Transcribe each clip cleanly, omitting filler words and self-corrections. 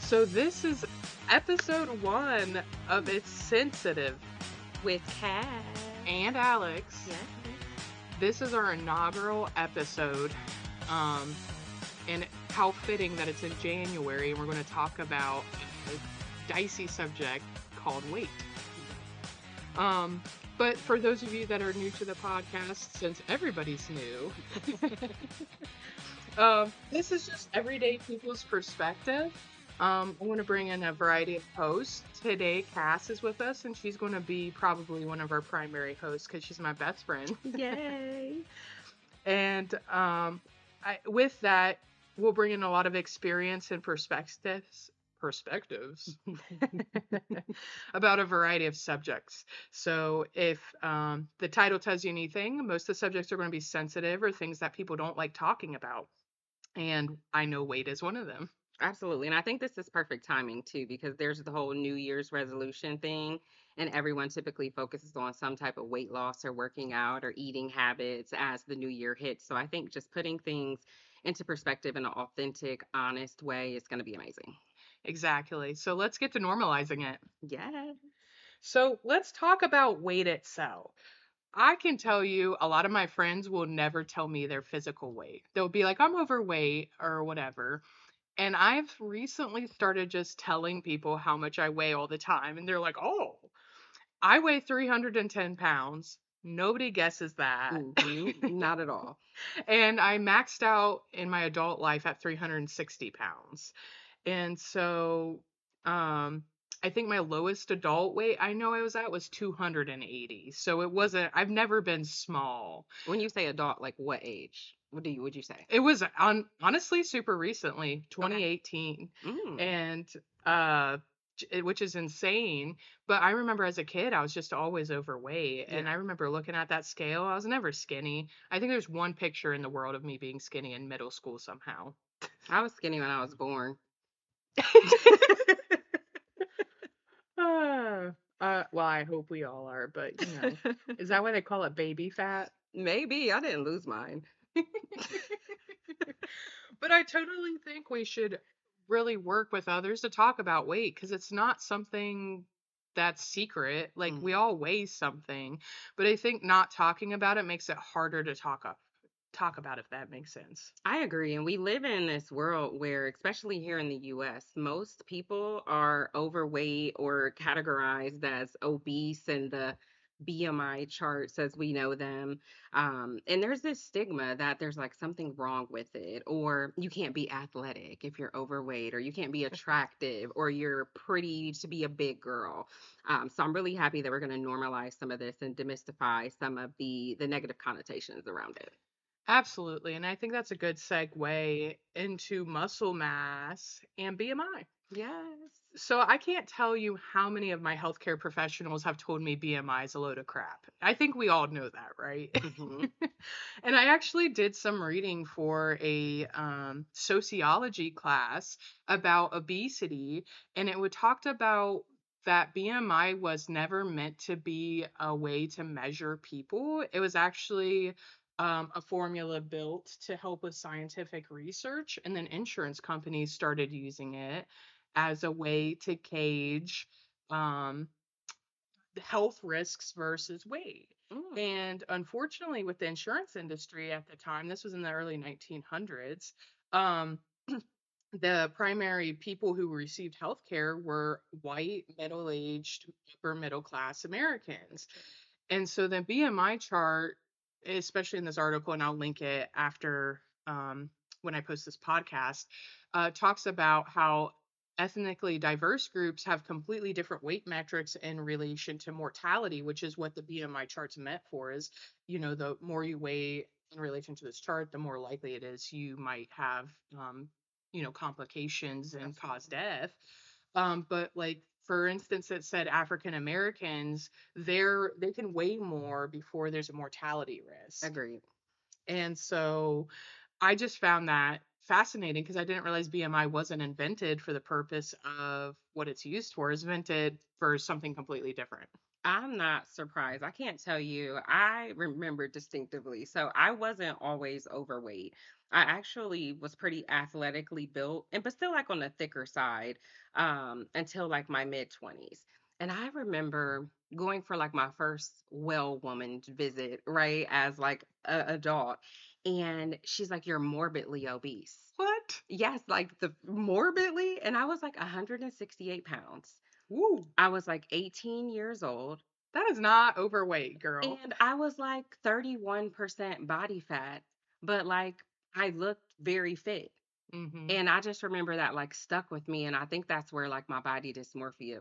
So this is episode 1 of It's Sensitive. With Kat. And Alex. Yes. This is our inaugural episode. And how fitting that it's in January and we're going to talk about a dicey subject called weight. But for those of you that are new to the podcast, since everybody's new, this is just everyday people's perspective. I want to bring in a variety of hosts. Today, Cass is with us, and she's going to be probably one of our primary hosts because she's my best friend. Yay. And with that, we'll bring in a lot of experience and perspectives about a variety of subjects. So if the title tells you anything, most of the subjects are going to be sensitive or things that people don't like talking about. And I know weight is one of them. Absolutely. And I think this is perfect timing too, because there's the whole New Year's resolution thing, and everyone typically focuses on some type of weight loss or working out or eating habits as the new year hits. So I think just putting things into perspective in an authentic, honest way is going to be amazing. Exactly. So let's get to normalizing it. Yeah. So let's talk about weight itself. I can tell you a lot of my friends will never tell me their physical weight. They'll be like, I'm overweight or whatever. And I've recently started just telling people how much I weigh all the time. And they're like, oh, I weigh 310 pounds. Nobody guesses that. Not at all. And I maxed out in my adult life at 360 pounds. And so I think my lowest adult weight I know I was at was 280. So it wasn't, I've never been small. When you say adult, like what age? Would you say? It was honestly super recently, 2018. Okay. And which is insane. But I remember as a kid, I was just always overweight. And Yeah. I remember looking at that scale, I was never skinny. I think there's one picture in the world of me being skinny in middle school somehow. I was skinny when I was born. Well, I hope we all are, but is that why they call it baby fat? Maybe. I didn't lose mine. But I totally think we should really work with others to talk about weight because it's not something that's secret. Like we all weigh something, but I think not talking about it makes it harder to talk about, if that makes sense. I agree. And we live in this world where, especially here in the US, most people are overweight or categorized as obese in the BMI charts as we know them. And there's this stigma that there's like something wrong with it, or you can't be athletic if you're overweight, or you can't be attractive, or you're pretty to be a big girl. So I'm really happy that we're going to normalize some of this and demystify some of the negative connotations around it. Absolutely. And I think that's a good segue into muscle mass and BMI. Yes. So I can't tell you how many of my healthcare professionals have told me BMI is a load of crap. I think we all know that, right? Mm-hmm. And I actually did some reading for a sociology class about obesity, and it would talked about that BMI was never meant to be a way to measure people. It was actually a formula built to help with scientific research, and then insurance companies started using it as a way to gauge um, health risks versus weight. And unfortunately, with the insurance industry at the time, this was in the early 1900s, the primary people who received health care were white, middle-aged, upper middle class Americans. And so the BMI chart, especially in this article, and I'll link it after when I post this podcast, talks about how ethnically diverse groups have completely different weight metrics in relation to mortality, which is what the BMI chart's meant for, is, the more you weigh in relation to this chart, the more likely it is you might have, complications and cause death. But like, for instance, it said African Americans, they can weigh more before there's a mortality risk. Agreed. And so I just found that fascinating because I didn't realize BMI wasn't invented for the purpose of what it's used for. It's invented for something completely different. I'm not surprised. I can't tell you. I remember distinctively. So I wasn't always overweight. I actually was pretty athletically built and but still like on the thicker side until like my mid 20s. And I remember going for like my first well woman visit, right, as like a adult. And she's like, "You're morbidly obese." What? Yes, like the morbidly. And I was like 168 pounds. Woo. I was like 18 years old. That is not overweight, girl. And I was like 31% body fat, but like I looked very fit. Mhm. And I just remember that like stuck with me. And I think that's where like my dysmorphia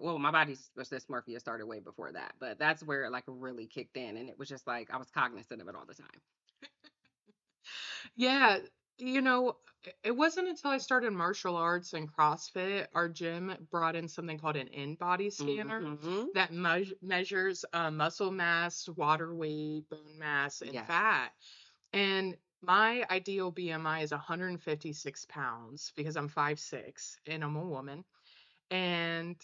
started way before that, but that's where it like really kicked in. And it was just like I was cognizant of it all the time. Yeah, you know, it wasn't until I started martial arts and CrossFit, our gym brought in something called an in-body scanner Hmm. that measures muscle mass, water weight, bone mass, and Yes. fat. And my ideal BMI is 156 pounds because I'm 5'6" and I'm a woman. And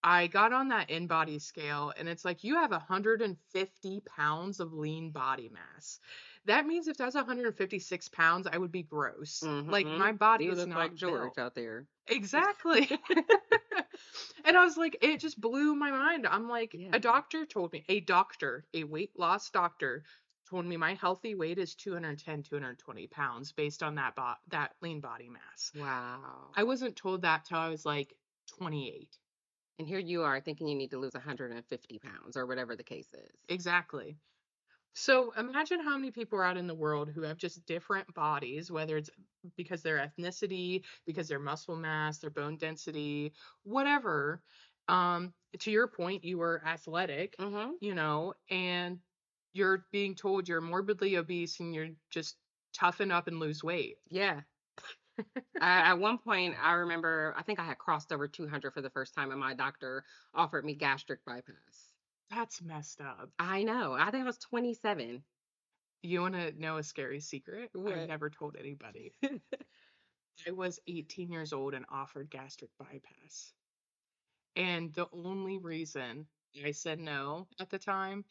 I got on that in-body scale and it's like you have 150 pounds of lean body mass. That means if that's 156 pounds, I would be gross. Like Hmm. my body You is look like not George built. out there. Exactly. And I was like, it just blew my mind. I'm like, Yeah. a weight loss doctor told me my healthy weight is 210, 220 pounds based on that lean body mass. Wow. I wasn't told that till I was like 28. And here you are thinking you need to lose 150 pounds or whatever the case is. Exactly. So imagine how many people are out in the world who have just different bodies, whether it's because their ethnicity, because their muscle mass, their bone density, whatever. To your point, you were athletic, Hmm. and you're being told you're morbidly obese and you're just toughen up and lose weight. Yeah. At one point, I remember, I think I had crossed over 200 for the first time, and my doctor offered me gastric bypass. That's messed up. I know. I think I was 27. You want to know a scary secret? I've What? never told anybody. I was 18 years old and offered gastric bypass. And the only reason I said no at the time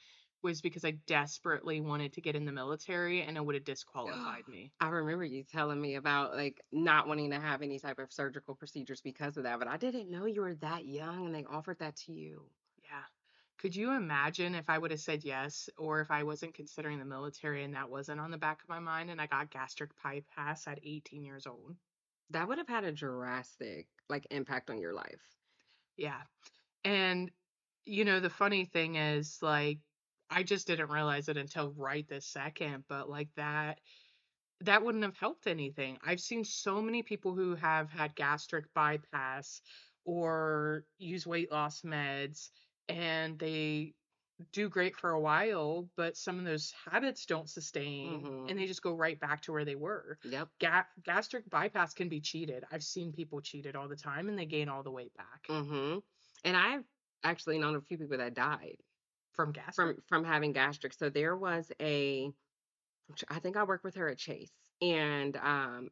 was because I desperately wanted to get in the military and it would have disqualified me. I remember you telling me about like not wanting to have any type of surgical procedures because of that, but I didn't know you were that young and they offered that to you. Yeah. Could you imagine if I would have said yes or if I wasn't considering the military and that wasn't on the back of my mind and I got gastric bypass at 18 years old? That would have had a drastic like impact on your life. Yeah. And the funny thing is like I just didn't realize it until right this second, but like that wouldn't have helped anything. I've seen so many people who have had gastric bypass or use weight loss meds and they do great for a while, but some of those habits don't sustain and Hmm. they just go right back to where they were. Yep. Gastric bypass can be cheated. I've seen people cheat it all the time and they gain all the weight back Hmm. And I've actually known a few people that died from gastric. from having gastric. So there was I think I worked with her at Chase. And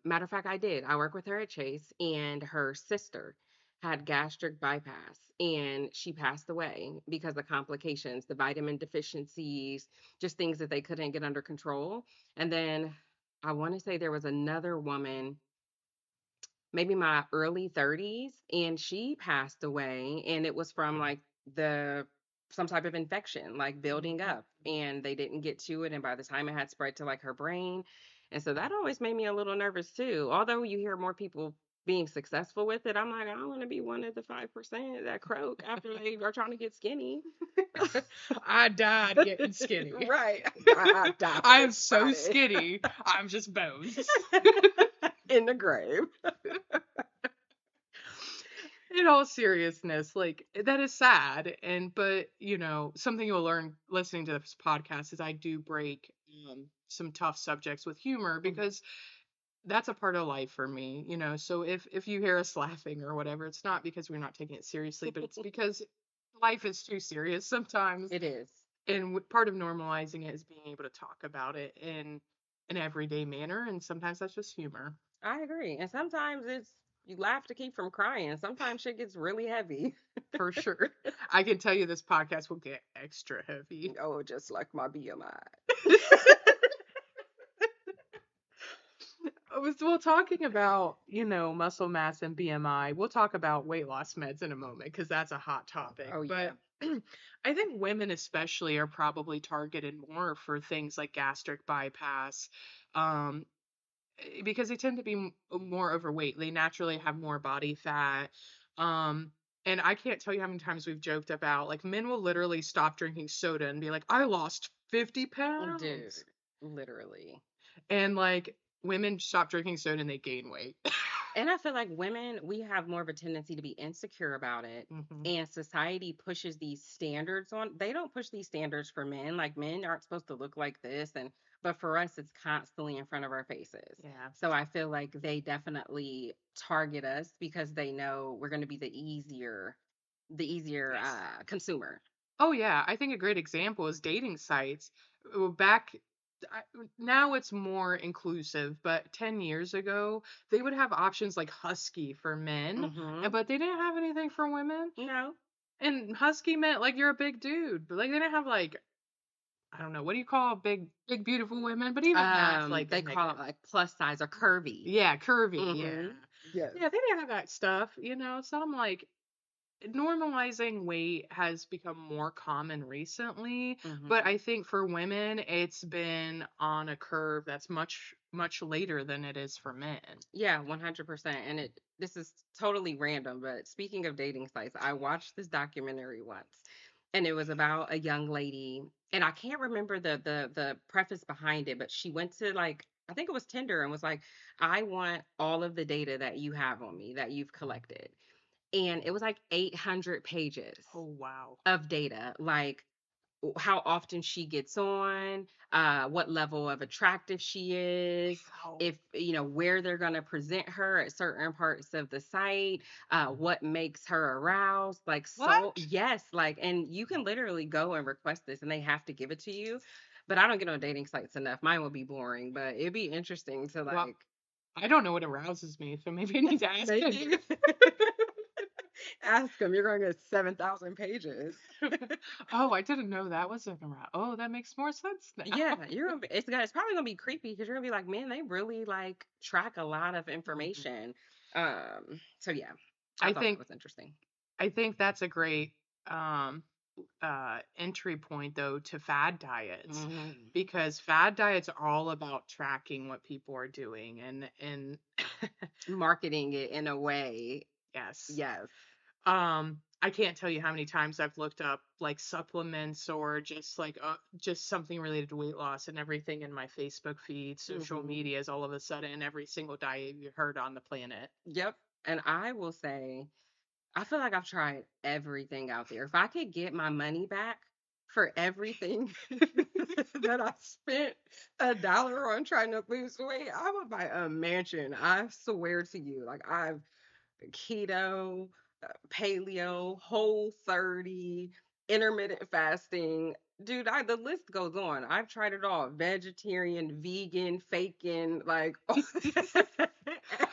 matter of fact, I did. I worked with her at Chase, and her sister had gastric bypass, and she passed away because of complications, the vitamin deficiencies, just things that they couldn't get under control. And then I want to say there was another woman, maybe my early 30s, and she passed away, and it was from like the some type of infection like building Mhm. up, and they didn't get to it, and by the time it had spread to like her brain. And so that always made me a little nervous too, although you hear more people being successful with it. I'm like, I don't want to be one of the 5% that croak after they are trying to get skinny. I died getting skinny. Right. I I died am so Friday skinny. I'm just bones. in the grave. In all seriousness, like that is sad. But something you'll learn listening to this podcast is I do break some tough subjects with humor because that's a part of life for me. So if you hear us laughing or whatever, it's not because we're not taking it seriously, but it's because life is too serious sometimes. It is. And part of normalizing it is being able to talk about it in an everyday manner, and sometimes that's just humor. I agree. And sometimes it's you laugh to keep from crying. Sometimes shit gets really heavy. For sure. I can tell you this podcast will get extra heavy. Oh, just like my BMI. Well, talking about, muscle mass and BMI, we'll talk about weight loss meds in a moment because that's a hot topic. Oh yeah. But I think women especially are probably targeted more for things like gastric bypass, um, because they tend to be more overweight. They naturally have more body fat. Um, and I can't tell you how many times we've joked about like men will literally stop drinking soda and be like, I lost 50 Dude, pounds. literally. And like women stop drinking soda and they gain weight. And I feel like women, we have more of a tendency to be insecure about it. Hmm. And society pushes these standards on. They don't push these standards for men. Like men aren't supposed to look like this. But for us, it's constantly in front of our faces. Yeah. So I feel like they definitely target us because they know we're going to be the easier Yes. consumer. Oh yeah, I think a great example is dating sites. Back I, now it's more inclusive, but 10 years ago, they would have options like Husky for men, Hmm. but they didn't have anything for women. No. And Husky meant like you're a big dude, but like they didn't have like I don't know, what do you call big beautiful women? But even that's like a They call it negative. like plus size or curvy. Yeah, curvy. Yeah. Hmm. Yes. Yeah, they didn't have that stuff. So I'm like, normalizing weight has become more common recently, but Hmm. I think for women, it's been on a curve that's much later than it is for men. Yeah, 100%. And this is totally random, but speaking of dating sites, I watched this documentary once and it was about a young lady and I can't remember the preface behind it, but she went to like I think it was Tinder and was like, "I want all of the data that you have on me that you've collected." And it was like 800 pages Oh wow. of data, like how often she gets on, what level of attractive she is, Wow. if where they're going to present her at certain parts of the site, what makes her aroused. Like so, What? yes, like, and you can literally go and request this, and they have to give it to you. But I don't get on dating sites enough. Mine will be boring, but it'd be interesting to Well, like I don't know what arouses me, so maybe I need to ask Tinder. maybe ask them. You're going to get 7,000 pages. Oh, I didn't know that was an arousal. Oh, that makes more sense now. Yeah, you're gonna be. It's probably gonna be creepy because you're gonna be like, man, they really like track a lot of Mhm. information. So yeah, I I thought that think was interesting. I think that's a great um entry point though to fad diets, Hmm. because fad diets are all about tracking what people are doing and Marketing it in a way, yes. yes. I can't tell you how many times I've looked up like supplements or just like just something related to weight loss, and everything in my Facebook feed, social Hmm. media is all of a sudden every single diet you heard on the planet. Yep. And I will say, I feel like I've tried everything out there. If I could get my money back for everything that I spent $1 on trying to lose weight, I would buy a mansion. I swear to you, like I've keto, paleo, whole 30, intermittent fasting. Dude, the list goes on. I've tried it all. Vegetarian, vegan, faking, like Uh,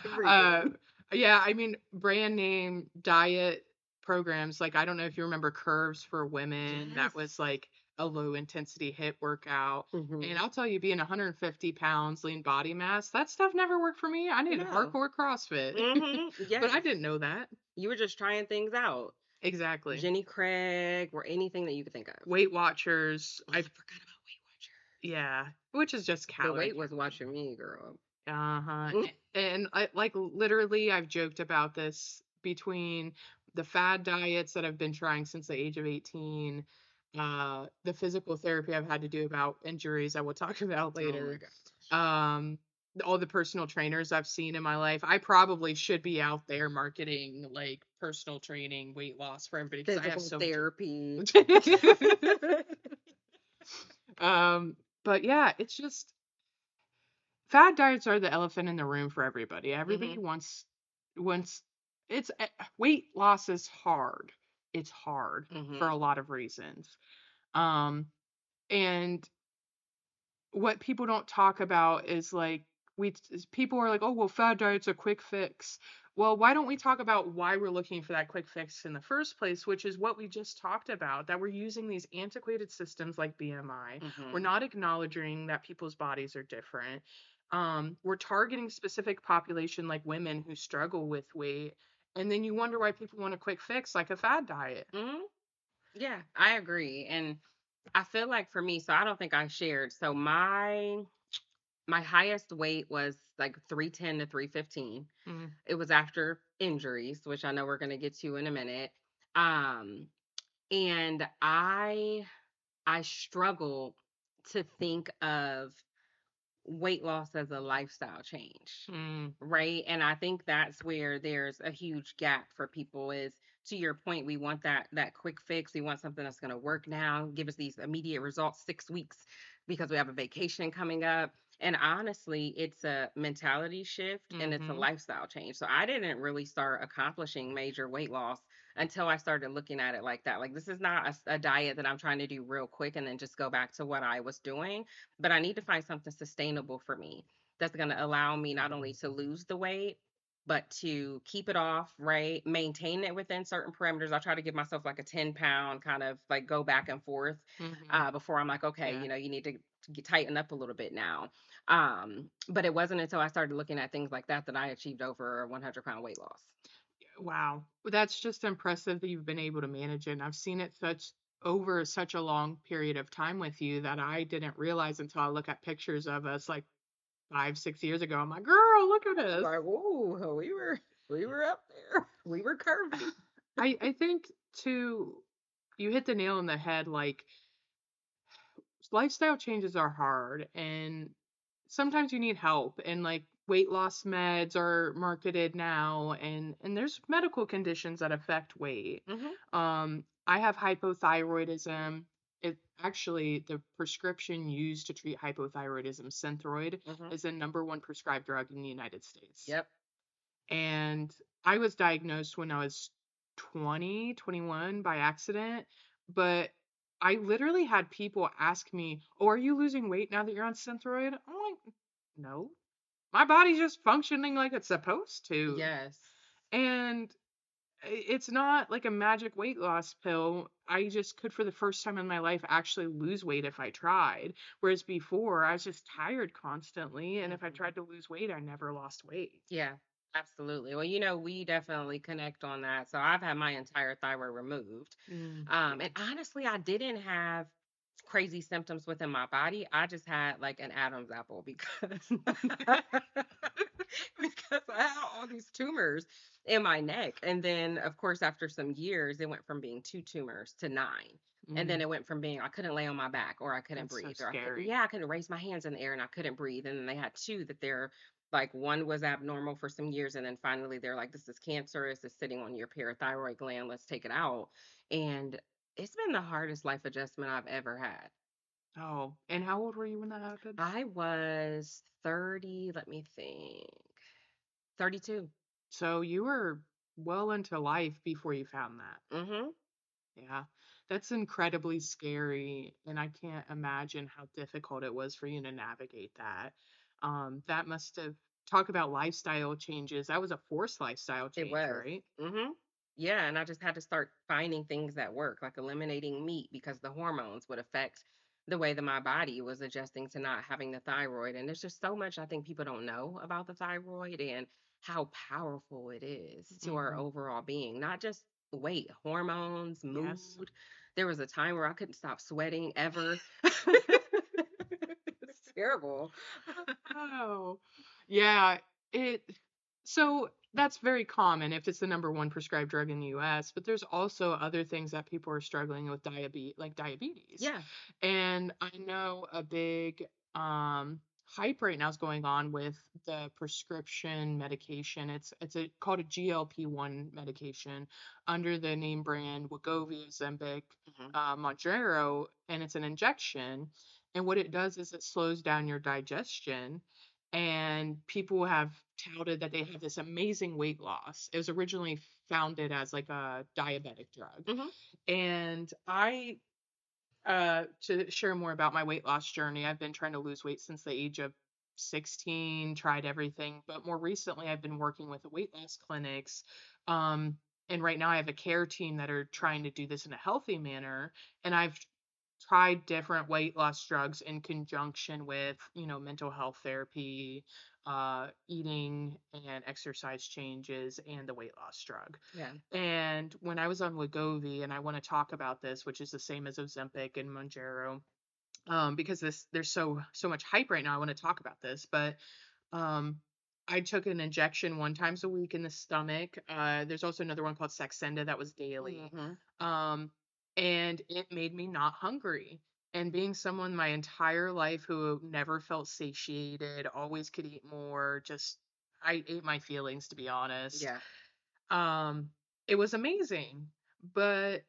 everything. yeah, I mean, brand name diet programs. Like, I don't know if you remember Curves for Women. Yes. That was like a low intensity hit workout. And Hmm. I'll tell you, being 150 pounds, lean body mass, that stuff never worked for me. I needed No. hardcore CrossFit, but I Yes. didn't know that. You were just trying things out. Exactly. Jenny Craig or anything that you could think of. Weight Watchers, Oh, I forgot about Weight Watchers. yeah, which is just The calorie weight was counting. watching me, girl. Uh-huh. And I like literally I've joked about this between the fad diets that I've been trying since the age of 18, the physical therapy I've had to do about injuries I will talk about Oh my later. gosh. Um, all the personal trainers I've seen in my life. I probably should be out there marketing like personal training, weight loss for everybody because I have Physical so much. therapy. um, but yeah, it's just fad diets are the elephant in the room for everybody. Everybody Hmm. wants it's weight loss is hard. It's hard for Hmm. a lot of reasons. Um and what people don't talk about is like people are like, "Oh, well, fad diet's a quick fix." Well, why don't we talk about why we're looking for that quick fix in the first place, which is what we just talked about, that we're using these antiquated systems like BMI. We're Hmm. not acknowledging that people's bodies are different. we're targeting specific population like women who struggle with weight, and then you wonder why people want a quick fix like a fad diet. Hmm. Yeah, I agree. And I feel like for me, so I don't think I shared. So my highest weight was like 310 to 315. Mm, It was after injuries, which I know we're going to get to in a minute. Um and I struggle to think of weight loss as a lifestyle change, mm, right? And I think that's where there's a huge gap for people is, to your point, we want that quick fix. We want something that's going to work now, give us these immediate results 6 weeks because we have a vacation coming up. And honestly, it's a mentality shift and it's a mm-hmm. lifestyle change. So I didn't really start accomplishing major weight loss until I started looking at it like that. Like, this is not a diet that I'm trying to do real quick and then just go back to what I was doing, but I need to find something sustainable for me that's going to allow me not only to lose the weight, but to keep it off, right? Maintain it within certain parameters. I try to give myself like a 10-pound kind of like go back and forth Mm-hmm. before I'm like, okay, Yeah. you need to tighten up a little bit now. But it wasn't until I started looking at things like that that I achieved over a 100-pound weight loss. Wow. That's just impressive that you've been able to manage it. And I've seen it such over such a long period of time with you that I didn't realize until I look at pictures of us like 5, 6 years ago. I'm like, girl, look at us. Like, oh, we were up there. We were curvy. I think too, you hit the nail on the head. Like lifestyle changes are hard, and sometimes you need help. And like weight loss meds are marketed now, and there's medical conditions that affect weight. Hmm. I have hypothyroidism. It actually the prescription used to treat hypothyroidism, Synthroid, Hmm. is the number one prescribed drug in the United States. Yep. And I was diagnosed when I was 20, 21 by accident, but I literally had people ask me, "Oh, are you losing weight now that you're on Synthroid?" I'm like, "No. My body's just functioning like it's supposed to." Yes. And it's not like a magic weight loss pill. I just could, for the first time in my life, actually lose weight if I tried. Whereas before, I was just tired constantly, and if I Mhm. tried to lose weight, I never lost weight. Yeah, absolutely. Well, we definitely connect on that. So I've had my entire thyroid removed. Yeah. And honestly, I didn't have crazy symptoms within my body. I just had like an Adam's apple because because I had all these tumors in my neck. And then, of course, after some years, it went from being 2 tumors to 9. And then Mm, it went from being I couldn't lay on my back or I couldn't that's so breathe or scary. I couldn't raise my hands in the air and I couldn't breathe. And then they had two that they're like one was abnormal for some years and then finally they're like this is cancerous, it's sitting on your parathyroid gland, let's take it out. And it's been the hardest life adjustment I've ever had. Oh, and how old were you when that happened? I was 30, let me think. 32. So you were well into life before you found that. Mhm. Yeah. That's incredibly scary, and I can't imagine how difficult it was for you to navigate that. That must have talk about lifestyle changes. That was a forced lifestyle It change, was. right? Mhm. Yeah, and I just had to start finding things that work, like eliminating meat because the hormones would affect the way that my body was adjusting to not having the thyroid. And there's just so much I think people don't know about the thyroid and how powerful it is to our Hmm. overall being, not just weight, hormones, Yes. mood. There was a time where I couldn't stop sweating ever. It's terrible. Oh, yeah. It so that's very common if it's the number one prescribed drug in the US, but there's also other things that people are struggling with diabetes. Yeah. And I know a big hype right now is going on with the prescription medication. Called a GLP-1 medication under the name brand Wegovy, Ozempic, Hmm. Mounjaro, and it's an injection. And what it does is it slows down your digestion. And people have touted that they have this amazing weight loss. It was originally founded as like a diabetic drug. Hmm. And to share more about my weight loss journey, I've been trying to lose weight since the age of 16, tried everything. But more recently, I've been working with the weight loss clinics. Um, and right now, I have a care team that are trying to do this in a healthy manner. And I've tried different weight loss drugs in conjunction with, mental health therapy, eating and exercise changes, and the weight loss drug. Yeah. And when I was on Wegovy, and I want to talk about this, which is the same as Ozempic and Mounjaro, because there's so much hype right now. I want to talk about this, but um, I took an injection 1 times a week in the stomach. There's also another one called Saxenda that was daily. Hmm. Um, and it made me not hungry. And being someone my entire life who never felt satiated, always could eat more, just I ate my feelings, to be honest. Yeah. Um, it was amazing. But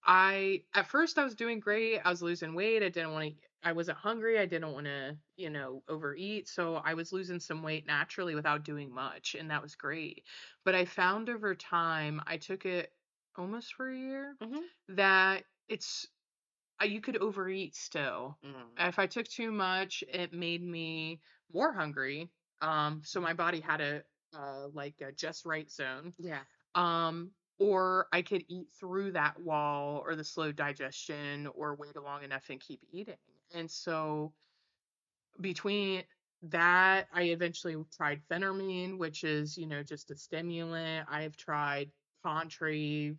at first I was doing great. I was losing weight. I wasn't hungry. I didn't want to, overeat. So I was losing some weight naturally without doing much. And that was great. But I found over time, I took it almost for a year, Hmm. that you could overeat still. Mm. If I took too much, it made me more hungry. So my body had a just right zone. Yeah. um, or I could eat through that wall or the slow digestion or wait long enough and keep eating. And so between that, I eventually tried phentermine, which is, just a stimulant. I've tried Contrave,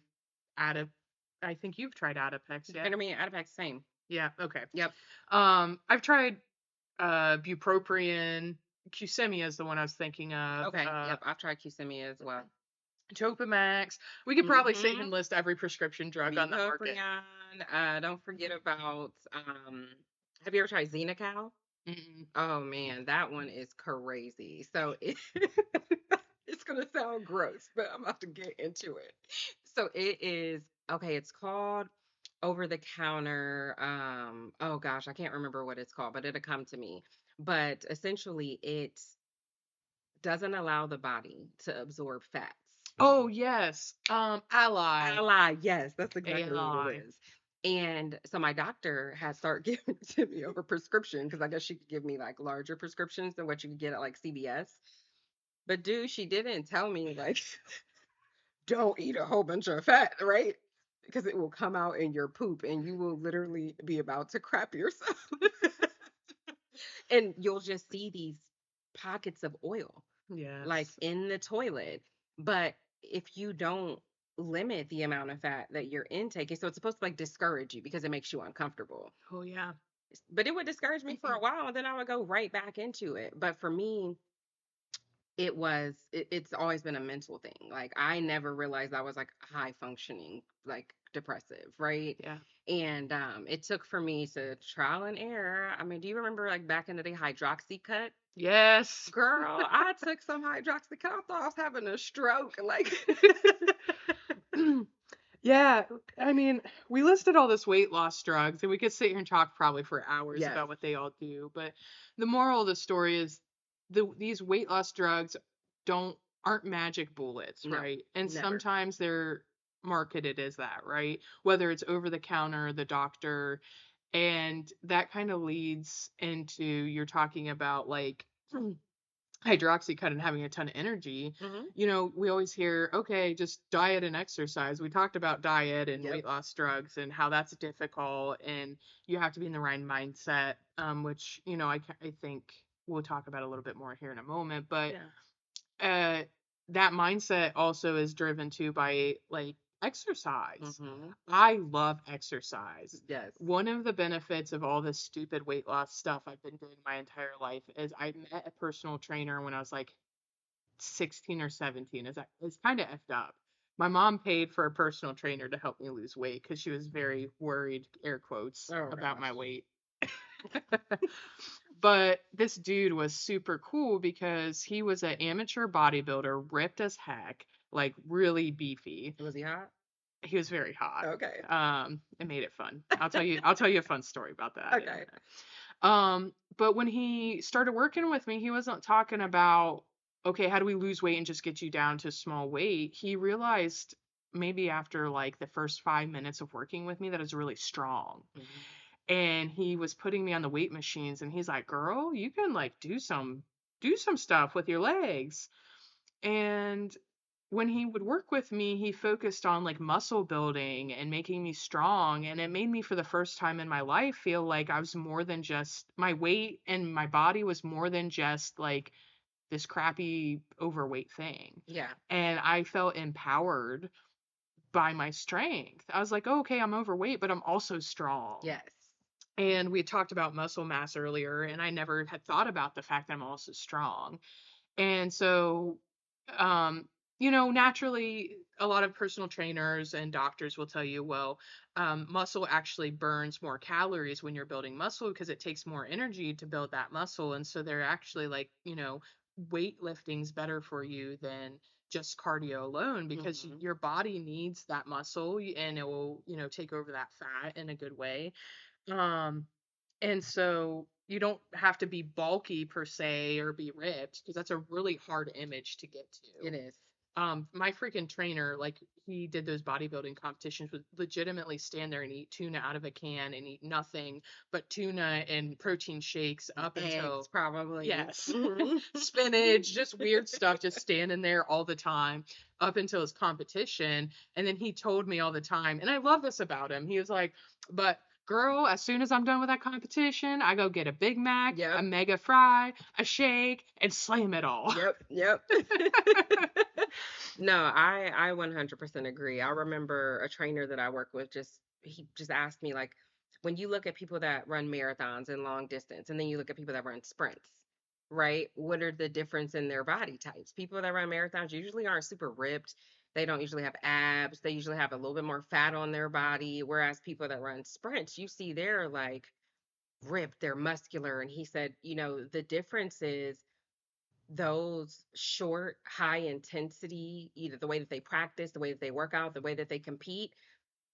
Adip. I think you've tried Adipex, yeah? Vitamin Adipex, same. Yeah, okay. Yep. I've tried bupropion. Qsymia is the one I was thinking of. Okay. Yep. I've tried Qsymia as well. Topamax. We could probably sit here Mm-hmm. and list every prescription drug on the market. Bupropion. Don't forget about have you ever tried Xenical? Mm-mm. Oh man, that one is crazy. So it's gonna sound gross, but I'm about to get into it. So it is okay, it's called over the counter. Oh gosh, I can't remember what it's called, but it'll come to me. But essentially it doesn't allow the body to absorb fats. Oh yes. Ally. Ally, yes, that's exactly what it ALI. is. And so my doctor had started giving it to me over prescription because I guess she could give me like larger prescriptions than what you could get at like CVS. But dude, she didn't tell me like don't eat a whole bunch of fat, right? Because it will come out in your poop and you will literally be about to crap yourself. And you'll just see these pockets of oil like Yes. in the toilet. But if you don't limit the amount of fat that you're intaking, so it's supposed to like discourage you because it makes you uncomfortable. Oh yeah. But it would discourage me for a while and then I would go right back into it. But for me, it's always been a mental thing. Like I never realized I was like high functioning, like depressive, right? Yeah. And it took for me to trial and error. I mean, do you remember like back in the day hydroxycut? Yes. Girl, I took some hydroxycut. I thought I was having a stroke. Like, Yeah, I mean, we listed all this weight loss drugs, and we could sit here and talk probably for hours yes, about what they all do. But the moral of the story is these weight loss drugs don't aren't magic bullets, no, right? And never. sometimes they're marketed as that, right? Whether it's over the counter, the doctor, and that kind of leads into you're talking about like hydroxycut and having a ton of energy. Hmm. We always hear, okay, just diet and exercise. We talked about diet and Yep. weight loss drugs and how that's difficult, and you have to be in the right mindset, which, I think we'll talk about a little bit more here in a moment. But Yeah. uh, that mindset also is driven too by like exercise. Hmm. I love exercise. Yes. One of the benefits of all this stupid weight loss stuff I've been doing my entire life is I met a personal trainer when I was like 16 or 17. It's kind of effed up. My mom paid for a personal trainer to help me lose weight because she was very worried, air quotes, Oh about my gosh. weight. But this dude was super cool because he was an amateur bodybuilder, ripped as heck, like really beefy. Was he hot? He was very hot. Okay. It made it fun. I'll tell you a fun story about that in a Okay. minute. But when he started working with me, he wasn't talking about, okay, how do we lose weight and just get you down to small weight? He realized maybe after like the first 5 minutes of working with me that I was really strong. Hmm. And he was putting me on the weight machines and he's like, "Girl, you can like do some stuff with your legs." And when he would work with me, he focused on like muscle building and making me strong. And it made me, for the first time in my life, feel like I was more than just my weight, and my body was more than just like this crappy overweight thing. Yeah. And I felt empowered by my strength. I was like, oh, okay, I'm overweight, but I'm also strong. Yes. And we had talked about muscle mass earlier, and I never had thought about the fact that I'm also strong. And so, um, naturally, a lot of personal trainers and doctors will tell you, well, muscle actually burns more calories when you're building muscle because it takes more energy to build that muscle. And so they're actually like, weightlifting's better for you than just cardio alone because Hmm. your body needs that muscle and it will, take over that fat in a good way. Um, and so you don't have to be bulky per se or be ripped because that's a really hard image to get It to. is. My freaking trainer, like he did those bodybuilding competitions, would legitimately stand there and eat tuna out of a can and eat nothing but tuna and protein shakes up Eggs, until, probably. yes, Hmm. spinach, just weird stuff, just standing there all the time up until his competition. And then he told me all the time, and I love this about him. He was like, but girl, as soon as I'm done with that competition, I go get a Big Mac, a Yep. mega fry, a shake, and slam it all. Yep. Yep. No, I 100% agree. I remember a trainer that I work with just he just asked me like when you look at people that run marathons and long distance and then you look at people that run sprints, right? What are the difference in their body types? People that run marathons usually aren't super ripped. They don't usually have abs. They usually have a little bit more fat on their body, whereas people that run sprints, you see they're like ripped, they're muscular. And he said, the difference is those short, high intensity, either the way that they practice, the way that they work out, the way that they compete,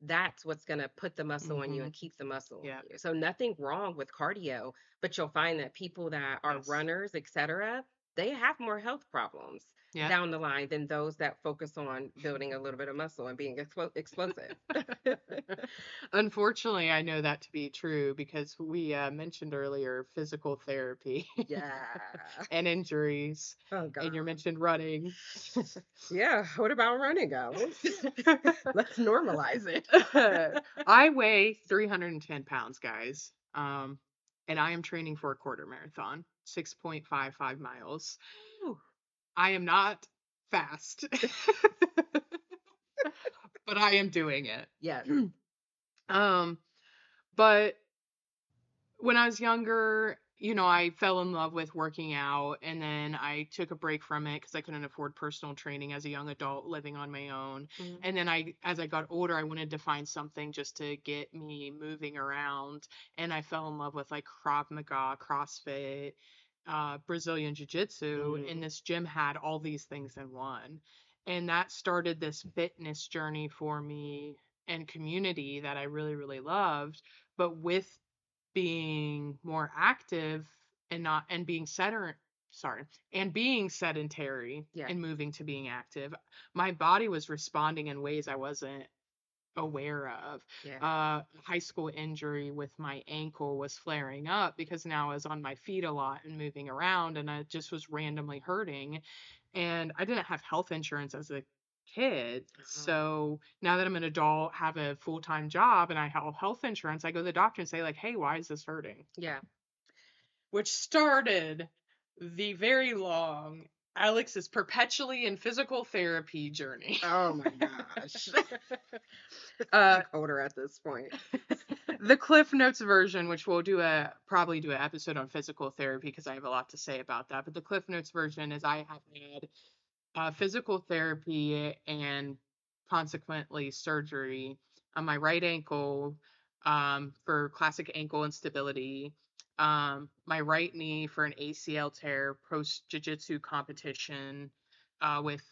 that's what's going to put the muscle on you Hmm. and keep the muscle on Yeah. you. So nothing wrong with cardio, but you'll find that people that are Yes. runners, etc., they have more health problems Yeah. down the line than those that focus on building a little bit of muscle and being explosive. Unfortunately, I know that to be true because we mentioned earlier physical therapy Yeah. and injuries, Oh and you God. mentioned running. Yeah. What about running goes? Let's normalize it. I weigh 310 pounds, guys. And I am training for a quarter marathon, 6.55 miles. Whew. I am not fast, but I am doing it. Yes. um, but when I was younger, I fell in love with working out, and then I took a break from it because I couldn't afford personal training as a young adult living on my own. Mhm. And then as I got older, I wanted to find something just to get me moving around, and I fell in love with like Krav Maga, CrossFit, Brazilian Jiu Jitsu, and Mhm. this gym had all these things in one. And that started this fitness journey for me and community that I really, really loved. But with being more active and not and being sorry and being sedentary Yeah. and moving to being active, my body was responding in ways I wasn't aware of. Yeah. High school injury with my ankle was flaring up because now I was on my feet a lot and moving around, and I just was randomly hurting. And I didn't have health insurance as a kid. Oh. So now that I'm an adult, have a full-time job, and I have health insurance, I go to the doctor and say, like, hey, why is this hurting? Yeah. Which started the very long Alex is perpetually in physical therapy journey. Oh my gosh. uh, Like older at this point. the Cliff Notes version, which we'll probably do an episode on physical therapy because I have a lot to say about that. But the Cliff Notes version is I have had physical therapy and consequently surgery on my right ankle for classic ankle instability, my right knee for an ACL tear post jiu-jitsu competition with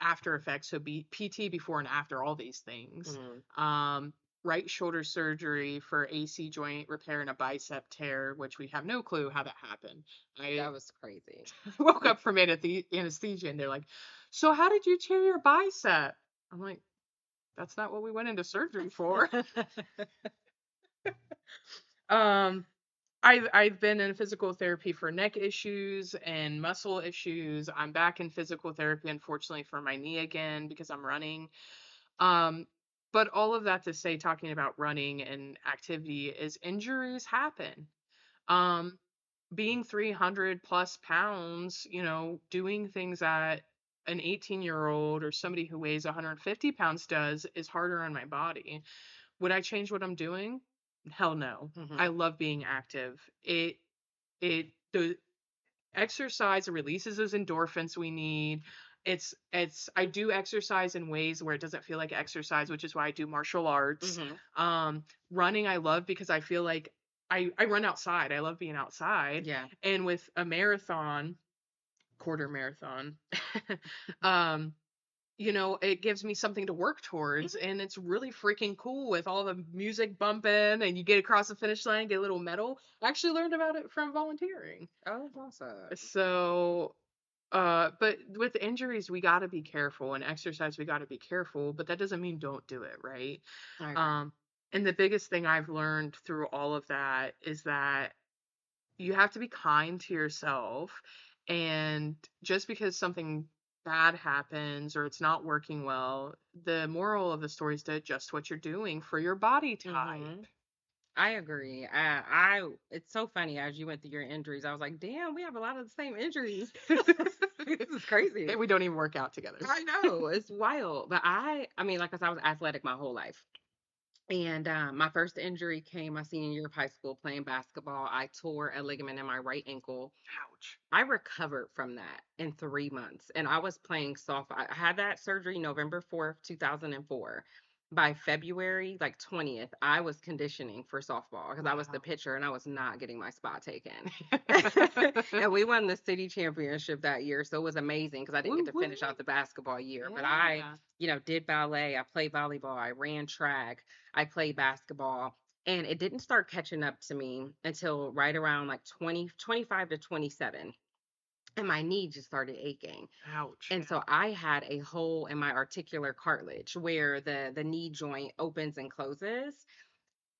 after effects, so PT before and after all these things. Mhm. Um, right shoulder surgery for AC joint repair and a bicep tear, which we have no clue how that happened. I That was crazy. woke up from it at the anesthesia and they're like, so how did you tear your bicep? I'm like, that's not what we went into surgery for. Um, I've been in physical therapy for neck issues and muscle issues. I'm back in physical therapy, unfortunately, for my knee again because I'm running. Um, but all of that to say, talking about running and activity, is injuries happen. Um, Being 300 plus pounds, doing things that an 18-year-old or somebody who weighs 150 pounds does is harder on my body. Would I change what I'm doing? Hell no. Hmm. I love being active. The exercise releases those endorphins we need. I do exercise in ways where it doesn't feel like exercise, which is why I do martial arts. Hmm. Running I love because I feel like I run outside. I love being outside. Yeah. And with a marathon, quarter marathon, um, it gives me something to work towards, Mhm. and it's really freaking cool with all the music bumping, and you get across the finish line, get a little medal. I actually learned about it from volunteering. Oh, awesome. So, but with injuries, we got to be careful, and exercise, we got to be careful, but that doesn't mean don't do it, right? I agree. Um, and the biggest thing I've learned through all of that is that you have to be kind to yourself. And just because something bad happens or it's not working well, the moral of the story is to adjust what you're doing for your body type. Hmm. I agree. It's so funny as you went through your injuries. I was like, damn, we have a lot of the same injuries. This is crazy. And we don't even work out together. I know it's wild, but I mean, like I said, I was athletic my whole life. And my first injury came my senior year of high school playing basketball. I tore a ligament in my right ankle. Ouch. I recovered from that in 3 months, and I was playing soft. I had that surgery November 4th, 2004. By February, like 20th, I was conditioning for softball because I was the Wow. pitcher and I was not getting my spot taken. And we won the city championship that year, so it was amazing because I didn't get Woo to woo. finish out the basketball year. But I, Yeah. did ballet, I played volleyball, I ran track, I played basketball. And it didn't start catching up to me until right around like 20, 25 to 27, and my knee just started aching. Ouch. And Yeah. so I had a hole in my articular cartilage where the knee joint opens and closes.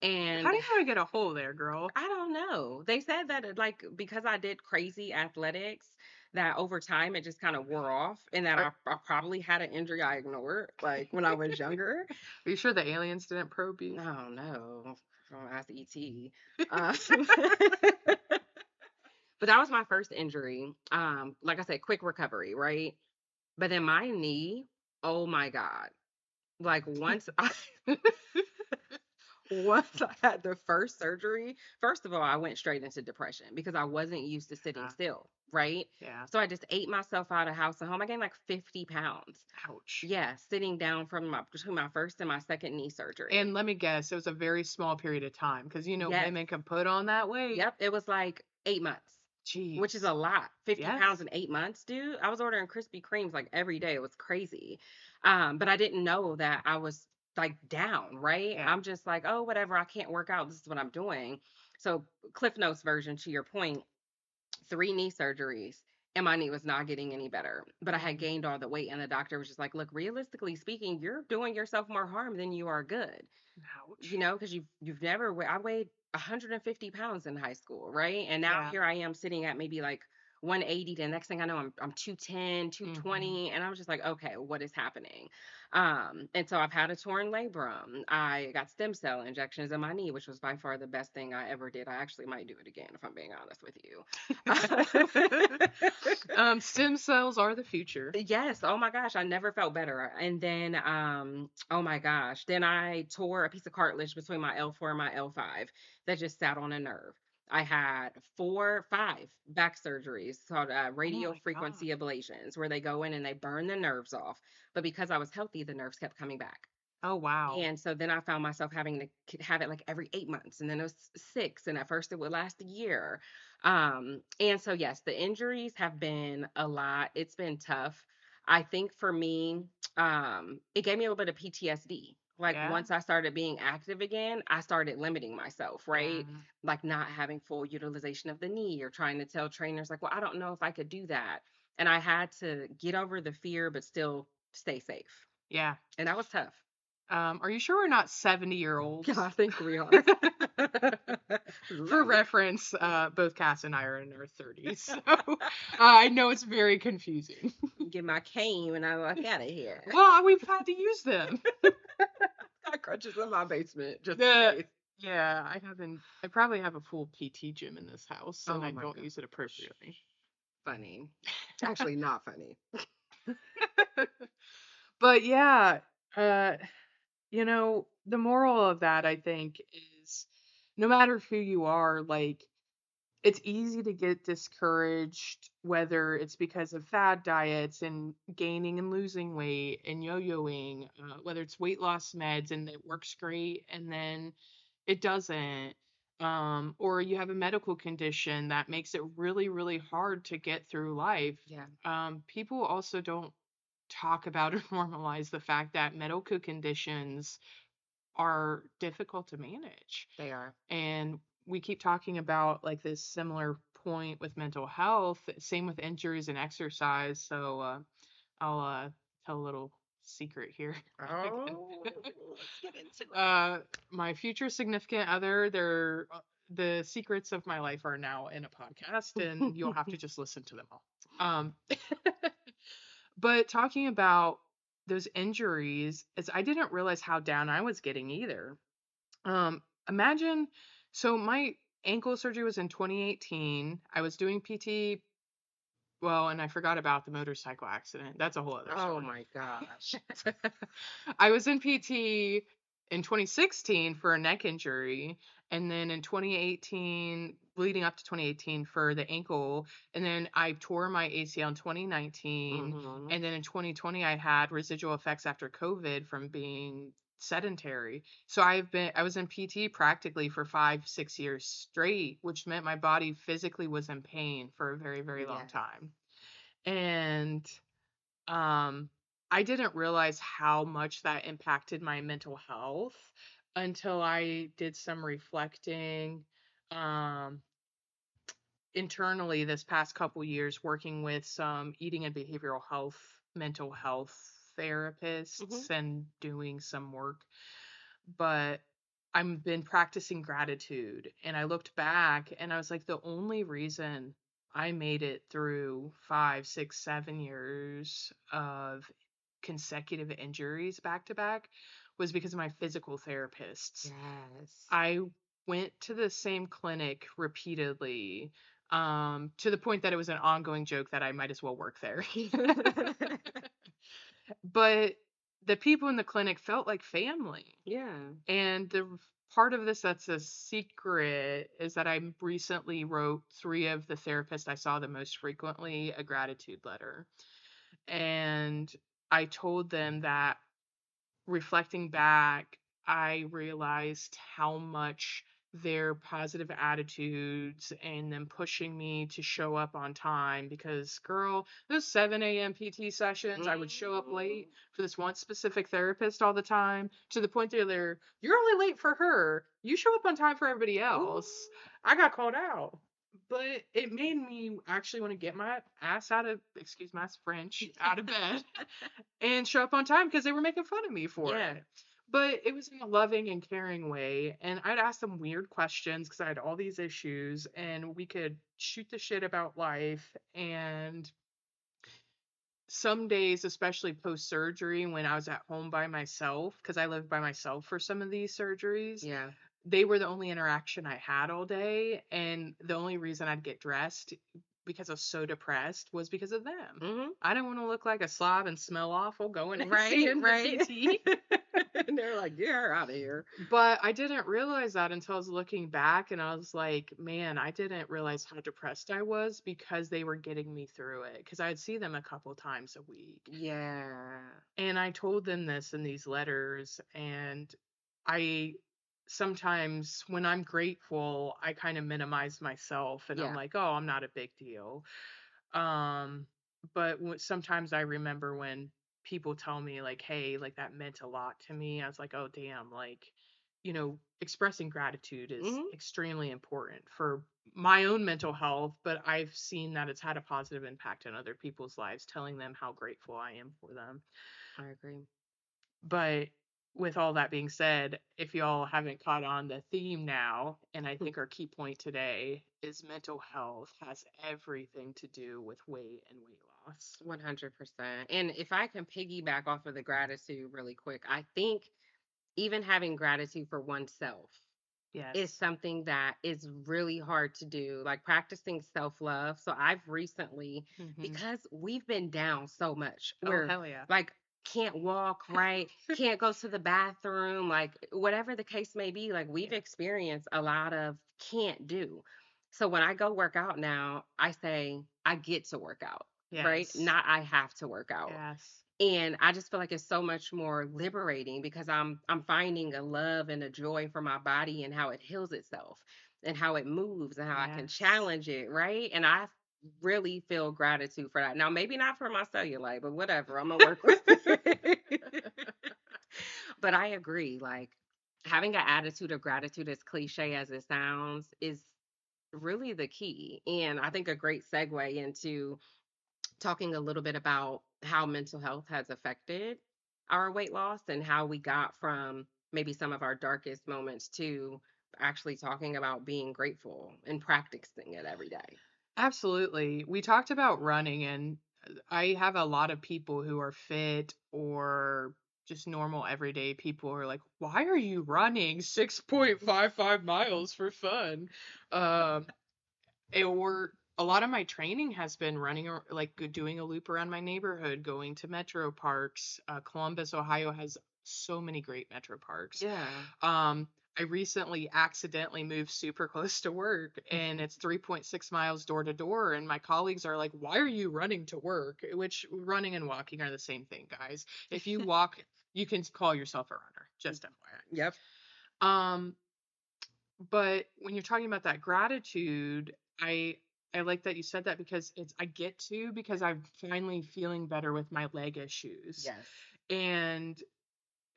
How And do you even get a hole there, girl? I don't know. They said that like because I did crazy athletics, that over time it just kind of wore off, and that Are, I probably had an injury I ignored like when I was younger. are you sure the aliens didn't probe you? Oh no. Don't ask ET. Uh, but that was my first injury. Like I said, quick recovery, right? But then my knee, oh my God. Like once I had the first surgery, first of all, I went straight into depression because I wasn't used to sitting Yeah. still, right? Yeah. So I just ate myself out of house and home. I gained like 50 pounds. Ouch. Yeah, sitting down from between my first and my second knee surgery. And let me guess, it was a very small period of time because Yes. women can put on that weight. Yep. It was like 8 months, which is Jeez. a lot. 50 pounds Yes. in 8 months, dude. I was ordering Krispy Kremes like every day. It was crazy. But I didn't know that I was like down, right? Yeah. I'm just like, oh, whatever. I can't work out. This is what I'm doing. So, Cliff Notes version to your point, three knee surgeries. And my knee was not getting any better, but I had Mm. gained all the weight. And the doctor was just like, look, realistically speaking, you're doing yourself more harm than you are good, Ouch. because you've never I weighed 150 pounds in high school, right? And now Yeah. here I am sitting at maybe like 180. The next thing I know, I'm 210, Hmm. 220, and I was just like, okay, what is happening? And so I've had a torn labrum. I got stem cell injections in my knee, which was by far the best thing I ever did. I actually might do it again if I'm being honest with you. Stem cells are the future. Yes, oh my gosh, I never felt better. And then oh my gosh, then I tore a piece of cartilage between my L4 and my L5 that just sat on a nerve. I had 5 back surgeries called Oh radio my frequency God. ablations, where they go in and they burn the nerves off. But because I was healthy, the nerves kept coming back. Oh wow. And so then I found myself having to have it like every 8 months, and then it was six, and at first it would last a year. And so yes, the injuries have been a lot. It's been tough. I think for me, it gave me a little bit of PTSD. Like Yeah. once I started being active again, I started limiting myself, right? Yeah. Like not having full utilization of the knee, or trying to tell trainers like, well, I don't know if I could do that. And I had to get over the fear, but still stay safe. Yeah. And that was tough. Are you sure we're not Yeah, 70-year-olds? I think we are. For Love it. reference, both Cass and I are in our 30s, so I know it's very confusing. Get my cane and I walk out of here. Well, we've had to use them. Got crutches in my basement just in The case. Yeah, I haven't. I probably have a full PT gym in this house, and Oh I my don't use it gosh. appropriately. Funny. Actually, not funny. But yeah, uh, the moral of that, I think, is no matter who you are, like, it's easy to get discouraged, whether it's because of fad diets and gaining and losing weight and yo-yoing, whether it's weight loss meds and it works great and then it doesn't, or you have a medical condition that makes it really, really hard to get through life. Yeah, People also don't talk about or normalize the fact that medical conditions are difficult to manage. they are. And we keep talking about like this similar point with mental health, same with injuries and exercise. So I'll tell a little secret here. Again. Oh, let's get into it. uh, my future significant other, the secrets of my life are now in a podcast, and you'll have to just listen to them all. But talking about those injuries, is I didn't realize how down I was getting either. Imagine, so my ankle surgery was in 2018. I was doing PT, well, and I forgot about the motorcycle accident. That's a whole other Oh story. my gosh. I was in PT in 2016 for a neck injury, and then in 2018, leading up to 2018 for the ankle, and then I tore my ACL in 2019, Hmm. and then in 2020 I had residual effects after COVID from being sedentary. So I was in PT practically for 5, 6 years straight, which meant my body physically was in pain for a very, very long Yeah. time. And um, I didn't realize how much that impacted my mental health until I did some reflecting um, internally this past couple years, working with some eating and behavioral health, mental health Hmm. therapists, and doing some work. But I've been practicing gratitude, and I looked back and I was like, the only reason I made it through 5, 6, 7 years of consecutive injuries back to back was because of my physical therapists. Yes. I went to the same clinic repeatedly, to the point that it was an ongoing joke that I might as well work there. But the people in the clinic felt like family. Yeah. And the part of this that's a secret is that I recently wrote three of the therapists I saw the most frequently a gratitude letter. And I told them that, reflecting back, I realized how much their positive attitudes and them pushing me to show up on time, because girl, those 7 a.m. PT sessions, I would show up late Mm. for this one specific therapist all the time, to the point that you're only late for her. You show up on time for everybody Ooh. else. I got called out. But it made me actually want to get my ass out of, excuse my French, out of bed and show up on time because they were making fun of me for Yeah. it. But it was in a loving and caring way. And I'd ask them weird questions because I had all these issues, and we could shoot the shit about life. And some days, especially post surgery, when I was at home by myself, because I lived by myself for some of these surgeries, Yeah. they were the only interaction I had all day. And the only reason I'd get dressed because I was so depressed was because of them. Hmm. I didn't want to look like a slob and smell awful going and Right. seeing the Right. PT. And they're like, "Get her out of here." But I didn't realize that until I was looking back, and I was like, man, I didn't realize how depressed I was because they were getting me through it. Because I'd see them a couple times a week. Yeah. And I told them this in these letters. And I sometimes, when I'm grateful, I kind of minimize myself and I'm Yeah. like, oh, I'm not a big deal. Um, but sometimes I remember when people tell me like, "Hey, like that meant a lot to me." I was like, "Oh, damn!" Like, expressing gratitude is Hmm. extremely important for my own mental health. But I've seen that it's had a positive impact on other people's lives, telling them how grateful I am for them. I agree. But with all that being said, if y'all haven't caught on the theme now, and I think our key point today is mental health has everything to do with weight and weight loss. 100%. And if I can piggyback off of the gratitude really quick, I think even having gratitude for oneself is Yes. something that is really hard to do, like practicing self love. So I've recently, Hmm. because we've been down so much, Oh, where hell yeah. like can't walk, right? Can't go to the bathroom, like whatever the case may be, like we've Yeah. experienced a lot of can't do. So when I go work out now, I say I get to work out, right? Yes. Not I have to work out. Yes. And I just feel like it's so much more liberating because I'm finding a love and a joy for my body and how it heals itself and how it moves and how I can Yes. challenge it, right? And I really feel gratitude for that. Now, maybe not for my cellulite, but whatever, I'm gonna work with it. But I agree, like having an attitude of gratitude, as cliche as it sounds, is really the key. And I think a great segue into talking a little bit about how mental health has affected our weight loss and how we got from maybe some of our darkest moments to actually talking about being grateful and practicing it every day. Absolutely. We talked about running, and I have a lot of people who are fit or just normal everyday people who are like, why are you running 6.55 miles for fun? Um, or a lot of my training has been running, like doing a loop around my neighborhood, going to metro parks. Columbus, Ohio has so many great metro parks. Yeah. Um, I recently accidentally moved super close to work, and it's 3.6 miles door to door. And my colleagues are like, why are you running to work? Which running and walking are the same thing, guys. If you walk, you can call yourself a runner, just Yep. FYI. But when you're talking about that gratitude, I like that you said that because I get to because I'm finally feeling better with my leg issues. Yes. And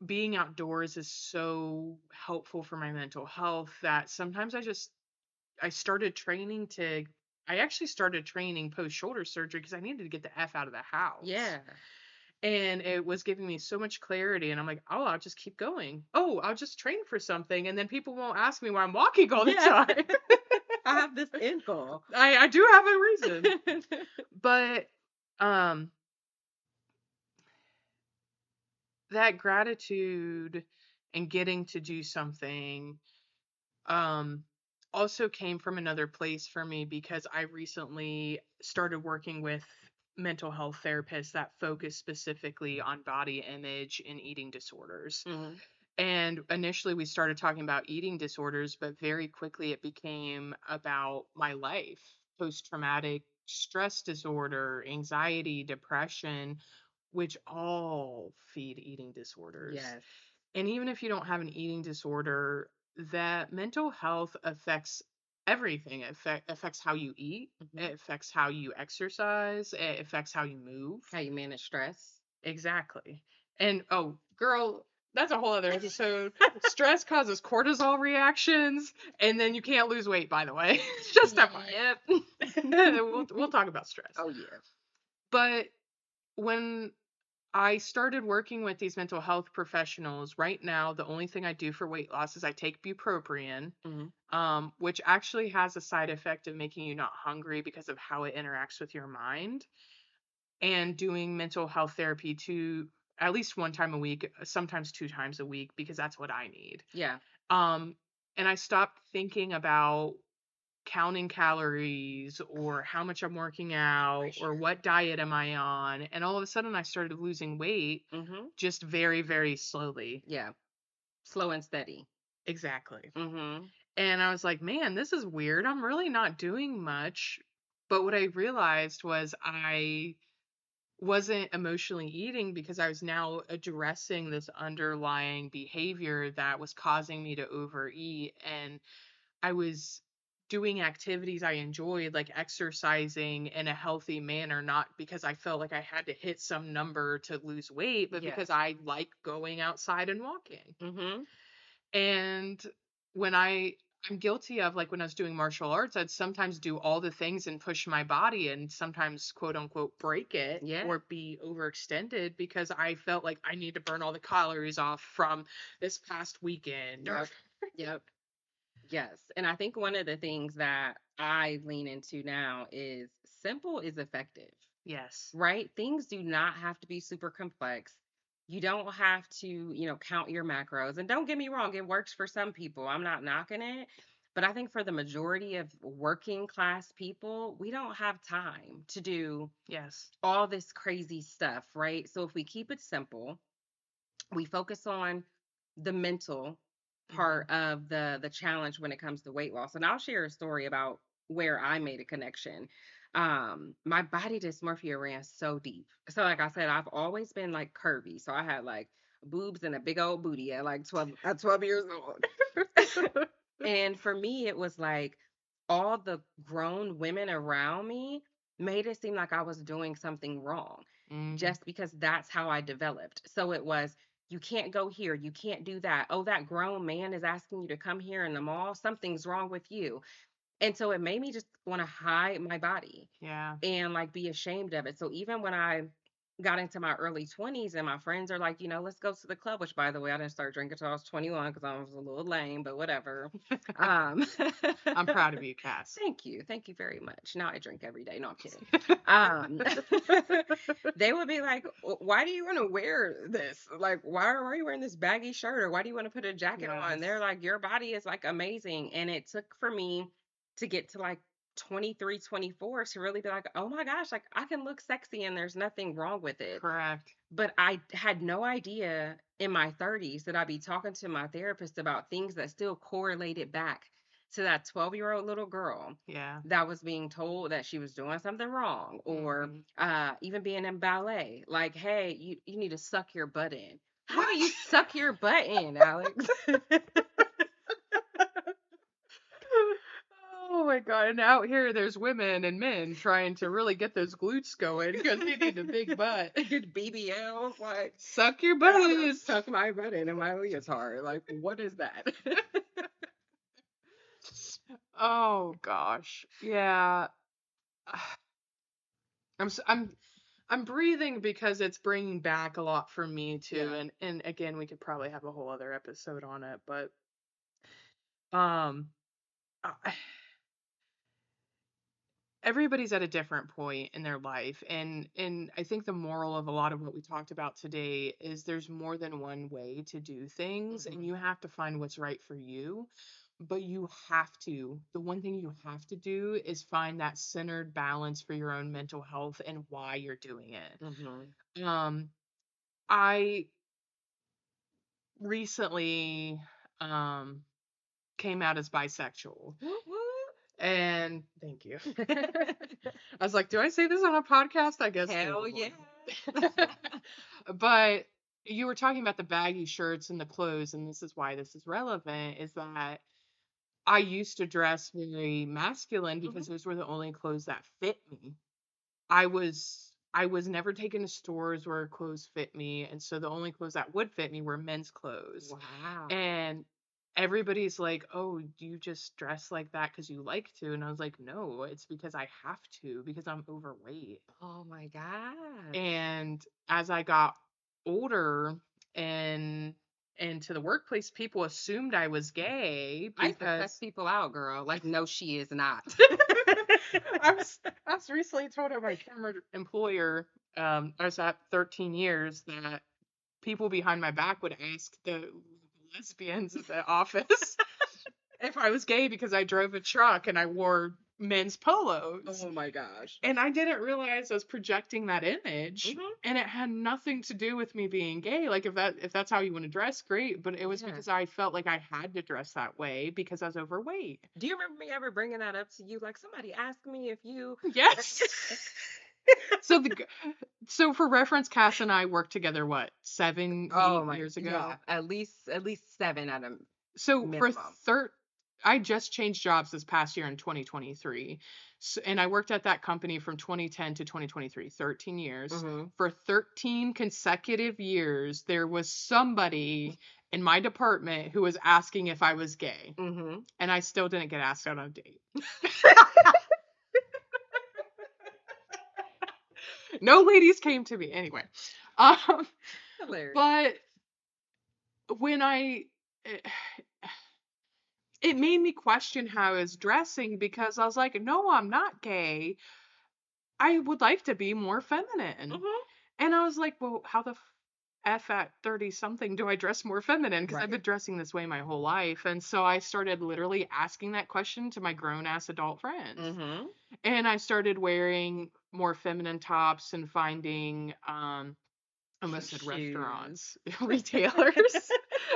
being outdoors is so helpful for my mental health that sometimes I started training to I actually started training post shoulder surgery because I needed to get the F out of the house. Yeah. And it was giving me so much clarity. And I'm like, oh, I'll just keep going. Oh, I'll just train for something. And then people won't ask me why I'm walking all the Yeah. time. I have this end goal. I do have a reason. But um that gratitude and getting to do something um also came from another place for me because I recently started working with mental health therapists that focus specifically on body image and eating disorders. Hmm. And initially we started talking about eating disorders, but very quickly it became about my life, post traumatic stress disorder, anxiety, depression, which all feed eating disorders. Yes. And even if you don't have an eating disorder, that mental health affects everything. Affects how you eat, Hmm. it affects how you exercise, it affects how you move. How you manage stress. Exactly. And oh, girl, that's a whole other episode. Stress causes cortisol reactions, and then you can't lose weight, by the way. Just Yep. FYI. We'll talk about stress. Oh yeah. But when I started working with these mental health professionals, right now the only thing I do for weight loss is I take bupropion, Hmm. which actually has a side effect of making you not hungry because of how it interacts with your mind, and doing mental health therapy to at least one time a week, sometimes two times a week, because that's what I need. Yeah. Um, and I stopped thinking about counting calories or how much I'm working For out or sure. what diet am I on. And all of a sudden, I started losing weight Hmm. just very, very slowly. Yeah. Slow and steady. Exactly. Hmm. And I was like, man, this is weird. I'm really not doing much. But what I realized was I wasn't emotionally eating because I was now addressing this underlying behavior that was causing me to overeat. And I was doing activities I enjoyed, like exercising in a healthy manner, not because I felt like I had to hit some number to lose weight, but Yes. because I like going outside and walking. Hmm. And when I'm guilty of, like, when I was doing martial arts, I'd sometimes do all the things and push my body and sometimes, quote unquote, break it Yeah. or be overextended because I felt like I need to burn all the calories off from this past weekend. Or Yep. Yep. Yes. And I think one of the things that I lean into now is simple is effective, yes, right? Things do not have to be super complex. You don't have to, count your macros. And don't get me wrong, it works for some people. I'm not knocking it. But I think for the majority of working class people, we don't have time to do yes, all this crazy stuff, right? So if we keep it simple, we focus on the mental hmm part of the challenge when it comes to weight loss. And I'll share a story about where I made a connection. My body dysmorphia ran so deep. So like I said, I've always been like curvy. So I had like boobs and a big old booty at like 12 years old. And for me, it was like all the grown women around me made it seem like I was doing something wrong mm, just because that's how I developed. So it was, you can't go here, you can't do that. Oh, that grown man is asking you to come here in the mall. Something's wrong with you. And so it made me just want to hide my body yeah, and like be ashamed of it. So even when I got into my early 20s and my friends are like, let's go to the club, which by the way, I didn't start drinking until I was 21 because I was a little lame, but whatever. Um, I'm proud of you, Cass. thank you. Thank you very much. Now I drink every day. No, I'm kidding. Um, they would be like, Why do you want to wear this? Like, why are you wearing this baggy shirt? Or why do you want to put a jacket on? They're Yes, like, your body is like amazing. And it took for me to get to like 23, 24 to really be like, oh my gosh, like I can look sexy and there's nothing wrong with it. correct. But I had no idea in my 30s that I'd be talking to my therapist about things that still correlated back to that 12-year-old little girl Yeah. that was being told that she was doing something wrong, or hmm even being in ballet, like, hey, you need to suck your butt in. How do What? you suck your butt in, Alex? Oh my God. And out here, there's women and men trying to really get those glutes going because they need a big butt. Get BBLs, like, Suck your I'm gonna butt. suck my butt in my leotard. Like, what is that? Oh gosh. Yeah. I'm s- I'm I'm breathing because it's bringing back a lot for me too. Yeah. And again, we could probably have a whole other episode on it, but um I- everybody's at a different point in their life, and I think the moral of a lot of what we talked about today is there's more than one way to do things, and Hmm. you have to find what's right for you. But you have to, the one thing you have to do is find that centered balance for your own mental health and why you're doing Hmm. it. I recently um came out as bisexual. Whoop, whoop. And thank you. I was like, do I say this on a podcast? I guess Hell so. yeah. But you were talking about the baggy shirts and the clothes, and this is why this is relevant, is that I used to dress very masculine Hmm. because those were the only clothes that fit me. I was never taken to stores where clothes fit me, and so the only clothes that would fit me were men's clothes. Wow. And everybody's like, "Oh, do you just dress like that because you like to?" And I was like, "No, it's because I have to because I'm overweight." Oh my gosh. And as I got older and into the workplace, people assumed I was gay I used to cuss because people out, girl. Like, no, she is not. I was recently told of my former employer, I was at 13 years, that people behind my back would ask the lesbians at the office if I was gay because I drove a truck and I wore men's polos. Oh my gosh. And I didn't realize I was projecting that image. Hmm. And it had nothing to do with me being gay. Like if that's how you want to dress, great. But it was Yeah. because I felt like I had to dress that way because I was overweight. Do you remember me ever bringing that up to you? Like, somebody asked me if you. Yes. So so for reference, Cass and I worked together what, seven, Oh eight my, years yeah, ago. at least 7 at a So for minimum. third, I just changed jobs this past year in 2023. So, and I worked at that company from 2010 to 2023, 13 years. Hmm. For 13 consecutive years, there was somebody in my department who was asking if I was gay, Mhm. and I still didn't get asked out on a date. No ladies came to me anyway. Um, Hilarious. but when it, it made me question how I was dressing because I was like, no, I'm not gay. I would like to be more feminine. Mhm. And I was like, well, how the F at 30 something do I dress more feminine? Because I've Right. been dressing this way my whole life. And so I started literally asking that question to my grown ass adult friends. Mhm. And I started wearing more feminine tops and finding, I almost said Shoes. restaurants, retailers,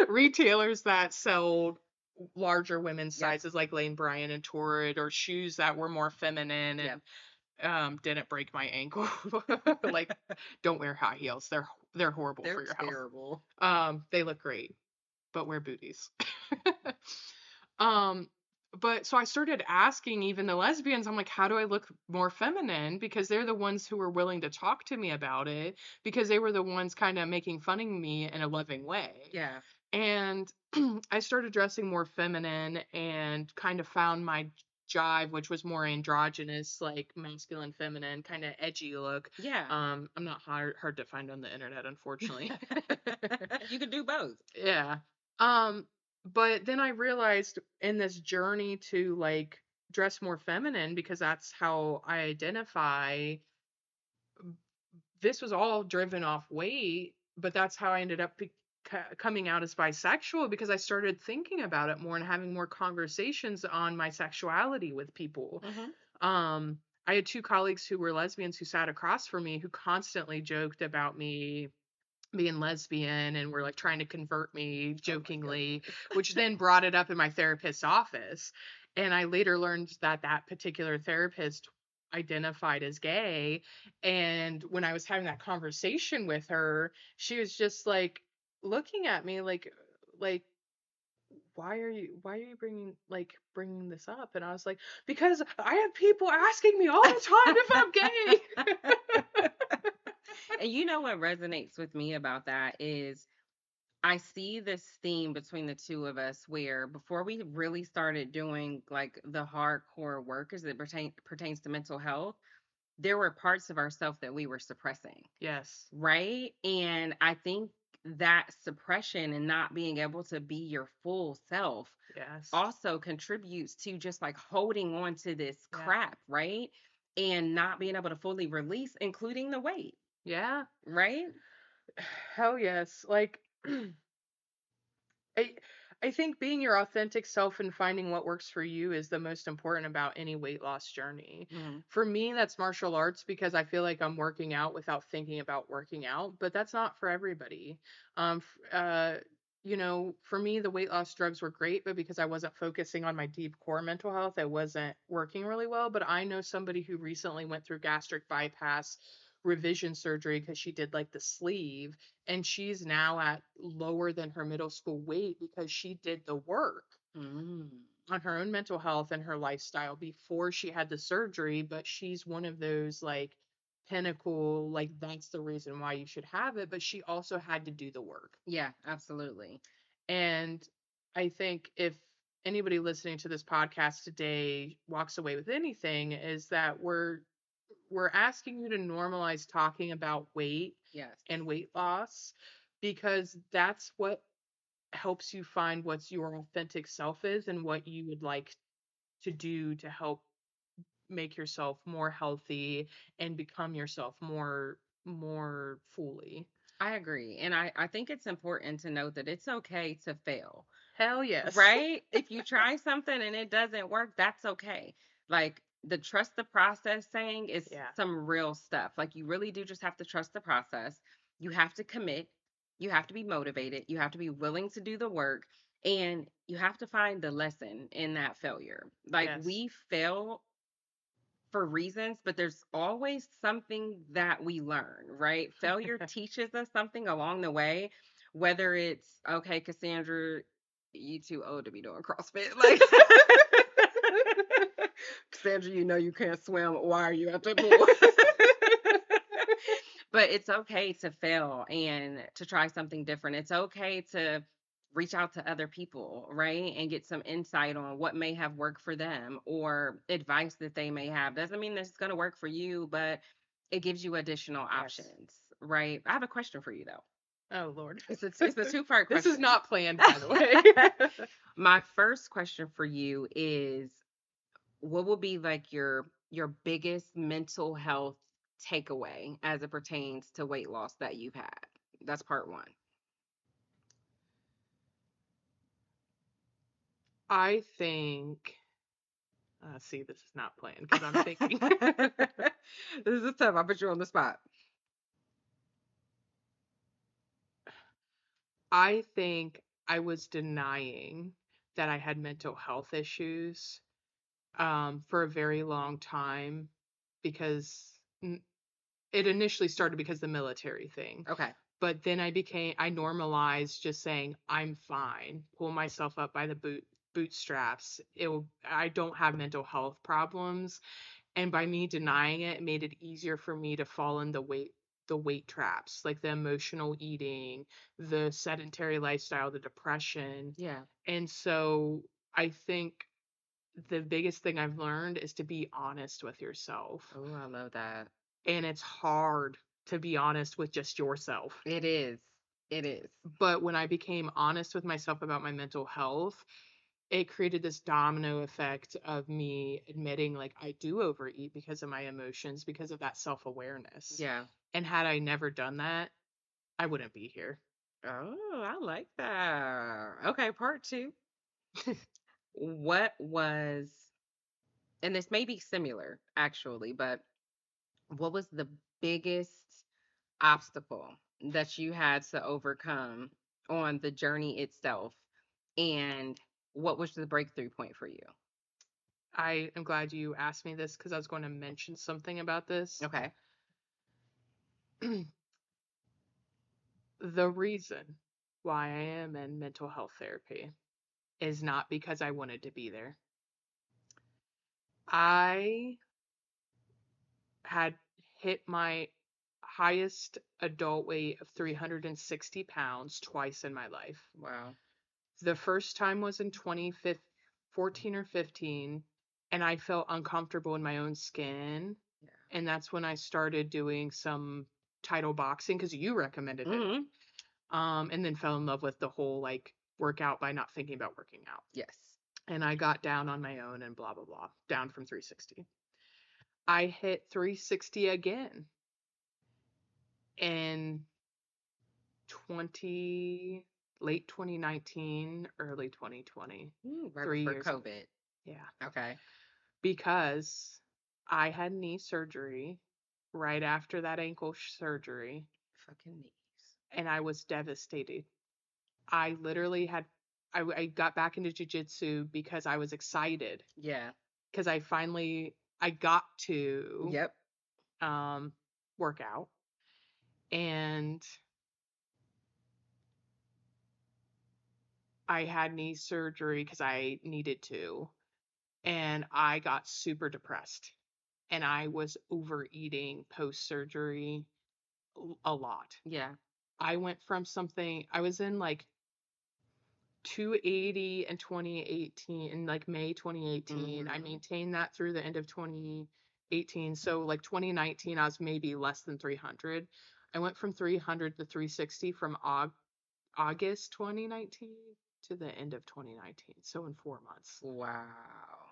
retailers that sell larger women's Yep. sizes like Lane Bryant and Torrid, or shoes that were more feminine Yep. and didn't break my ankle. Like, don't wear high heels. They're horrible for They're your health. terrible. They look great, but wear booties. um, but so I started asking even the lesbians, I'm like, how do I look more feminine? Because they're the ones who were willing to talk to me about it, because they were the ones kind of making fun of me in a loving way. Yeah. And I started dressing more feminine and kind of found my jive, which was more androgynous, like masculine, feminine, kind of edgy look. Yeah. I'm not hard to find on the internet, unfortunately. You could do both. Yeah. Um, but then I realized in this journey to like dress more feminine because that's how I identify, this was all driven off weight, but that's how I ended up coming out as bisexual because I started thinking about it more and having more conversations on my sexuality with people. Mhm. Um, I had two colleagues who were lesbians who sat across from me who constantly joked about me being lesbian and were like trying to convert me Oh my jokingly, goodness. which then brought it up in my therapist's office. And I later learned that that particular therapist identified as gay. And when I was having that conversation with her, she was just like looking at me like why are you bringing this up? And I was like, because I have people asking me all the time if I'm gay. And you know what resonates with me about that is I see this theme between the two of us where before we really started doing like the hardcore work as it pertains to mental health, there were parts of ourselves that we were suppressing, Yes. right? And I think that suppression and not being able to be your full self Yes. also contributes to just like holding on to this Yeah. crap, right? And not being able to fully release, including the weight, Yeah. right? Hell yes. Like I I think being your authentic self and finding what works for you is the most important about any weight loss journey. Mhm. For me, that's martial arts because I feel like I'm working out without thinking about working out, but that's not for everybody. For me, the weight loss drugs were great, but because I wasn't focusing on my deep core mental health, I wasn't working really well. But I know somebody who recently went through gastric bypass revision surgery because she did like the sleeve, and she's now at lower than her middle school weight because she did the work Mm. on her own mental health and her lifestyle before she had the surgery. But she's one of those like pinnacle, like that's the reason why you should have it, but she also had to do the work. Yeah, absolutely. And I think if anybody listening to this podcast today walks away with anything, is that we're asking you to normalize talking about weight Yes. and weight loss because that's what helps you find what's your authentic self is and what you would like to do to help make yourself more healthy and become yourself more fully. I agree. And I think it's important to note that it's okay to fail, Hell yes. right? If you try something and it doesn't work, that's okay. Like the trust the process saying is Yeah. some real stuff. Like you really do just have to trust the process. You have to commit. You have to be motivated. You have to be willing to do the work. And you have to find the lesson in that failure. Like Yes. we fail for reasons, but there's always something that we learn, right? Failure teaches us something along the way, whether it's okay, Cassandra, you too old to be doing CrossFit. Like Cassandra, you know you can't swim. Why are you at the pool? But it's okay to fail and to try something different. It's okay to reach out to other people, right? And get some insight on what may have worked for them or advice that they may have. Doesn't mean that it's going to work for you, but it gives you additional Yes. options, right? I have a question for you though. Oh Lord. It's a two-part This is question. not planned, by the way. My first question for you is what will be like your biggest mental health takeaway as it pertains to weight loss that you've had? That's part one. I think see, this is not planned because I'm thinking. This is tough. I put you on the spot. I think I was denying that I had mental health issues for a very long time because it initially started because the military thing. Okay. But then I normalized just saying I'm fine, pull myself up by the bootstraps. I don't have mental health problems, and by me denying it, it made it easier for me to fall in the weight traps, like the emotional eating, the sedentary lifestyle, the depression. Yeah. And so I think the biggest thing I've learned is to be honest with yourself. Oh, I love that. And it's hard to be honest with just yourself. It is. It is. But when I became honest with myself about my mental health, it created this domino effect of me admitting like I do overeat because of my emotions, because of that self-awareness. Yeah. And had I never done that, I wouldn't be here. Oh, I like that. Okay, part two. What was, and this may be similar actually, but what was the biggest obstacle that you had to overcome on the journey itself? And what was the breakthrough point for you? I am glad you asked me this because I was going to mention something about this. Okay. The reason why I am in mental health therapy is not because I wanted to be there. I had hit my highest adult weight of 360 pounds twice in my life. Wow. The first time was in 2014 or 15, and I felt uncomfortable in my own skin. Yeah. And that's when I started doing some title boxing because you recommended it. Hmm. And then fell in love with the whole like workout by not thinking about working out. Yes. And I got down on my own and blah, blah, blah, down from 360. I hit 360 again in 20 late 2019, early 2020, Ooh, right three before years ago. COVID. Yeah, Okay. because I had knee surgery right after that ankle surgery, Fucking knees. and I was devastated. I literally had I got back into jujitsu because I was excited Yeah. because I got to Yep. um work out, and I had knee surgery because I needed to, and I got super depressed, and I was overeating post surgery a lot. Yeah. I went from something I was in like 280 in 2018, in like May 2018. I Hmm. maintained that through the end of 2018. So like 2019, I was maybe less than 300. I went from 300 to 360 from August 2019 to the end of 2019. So in 4 months. Wow.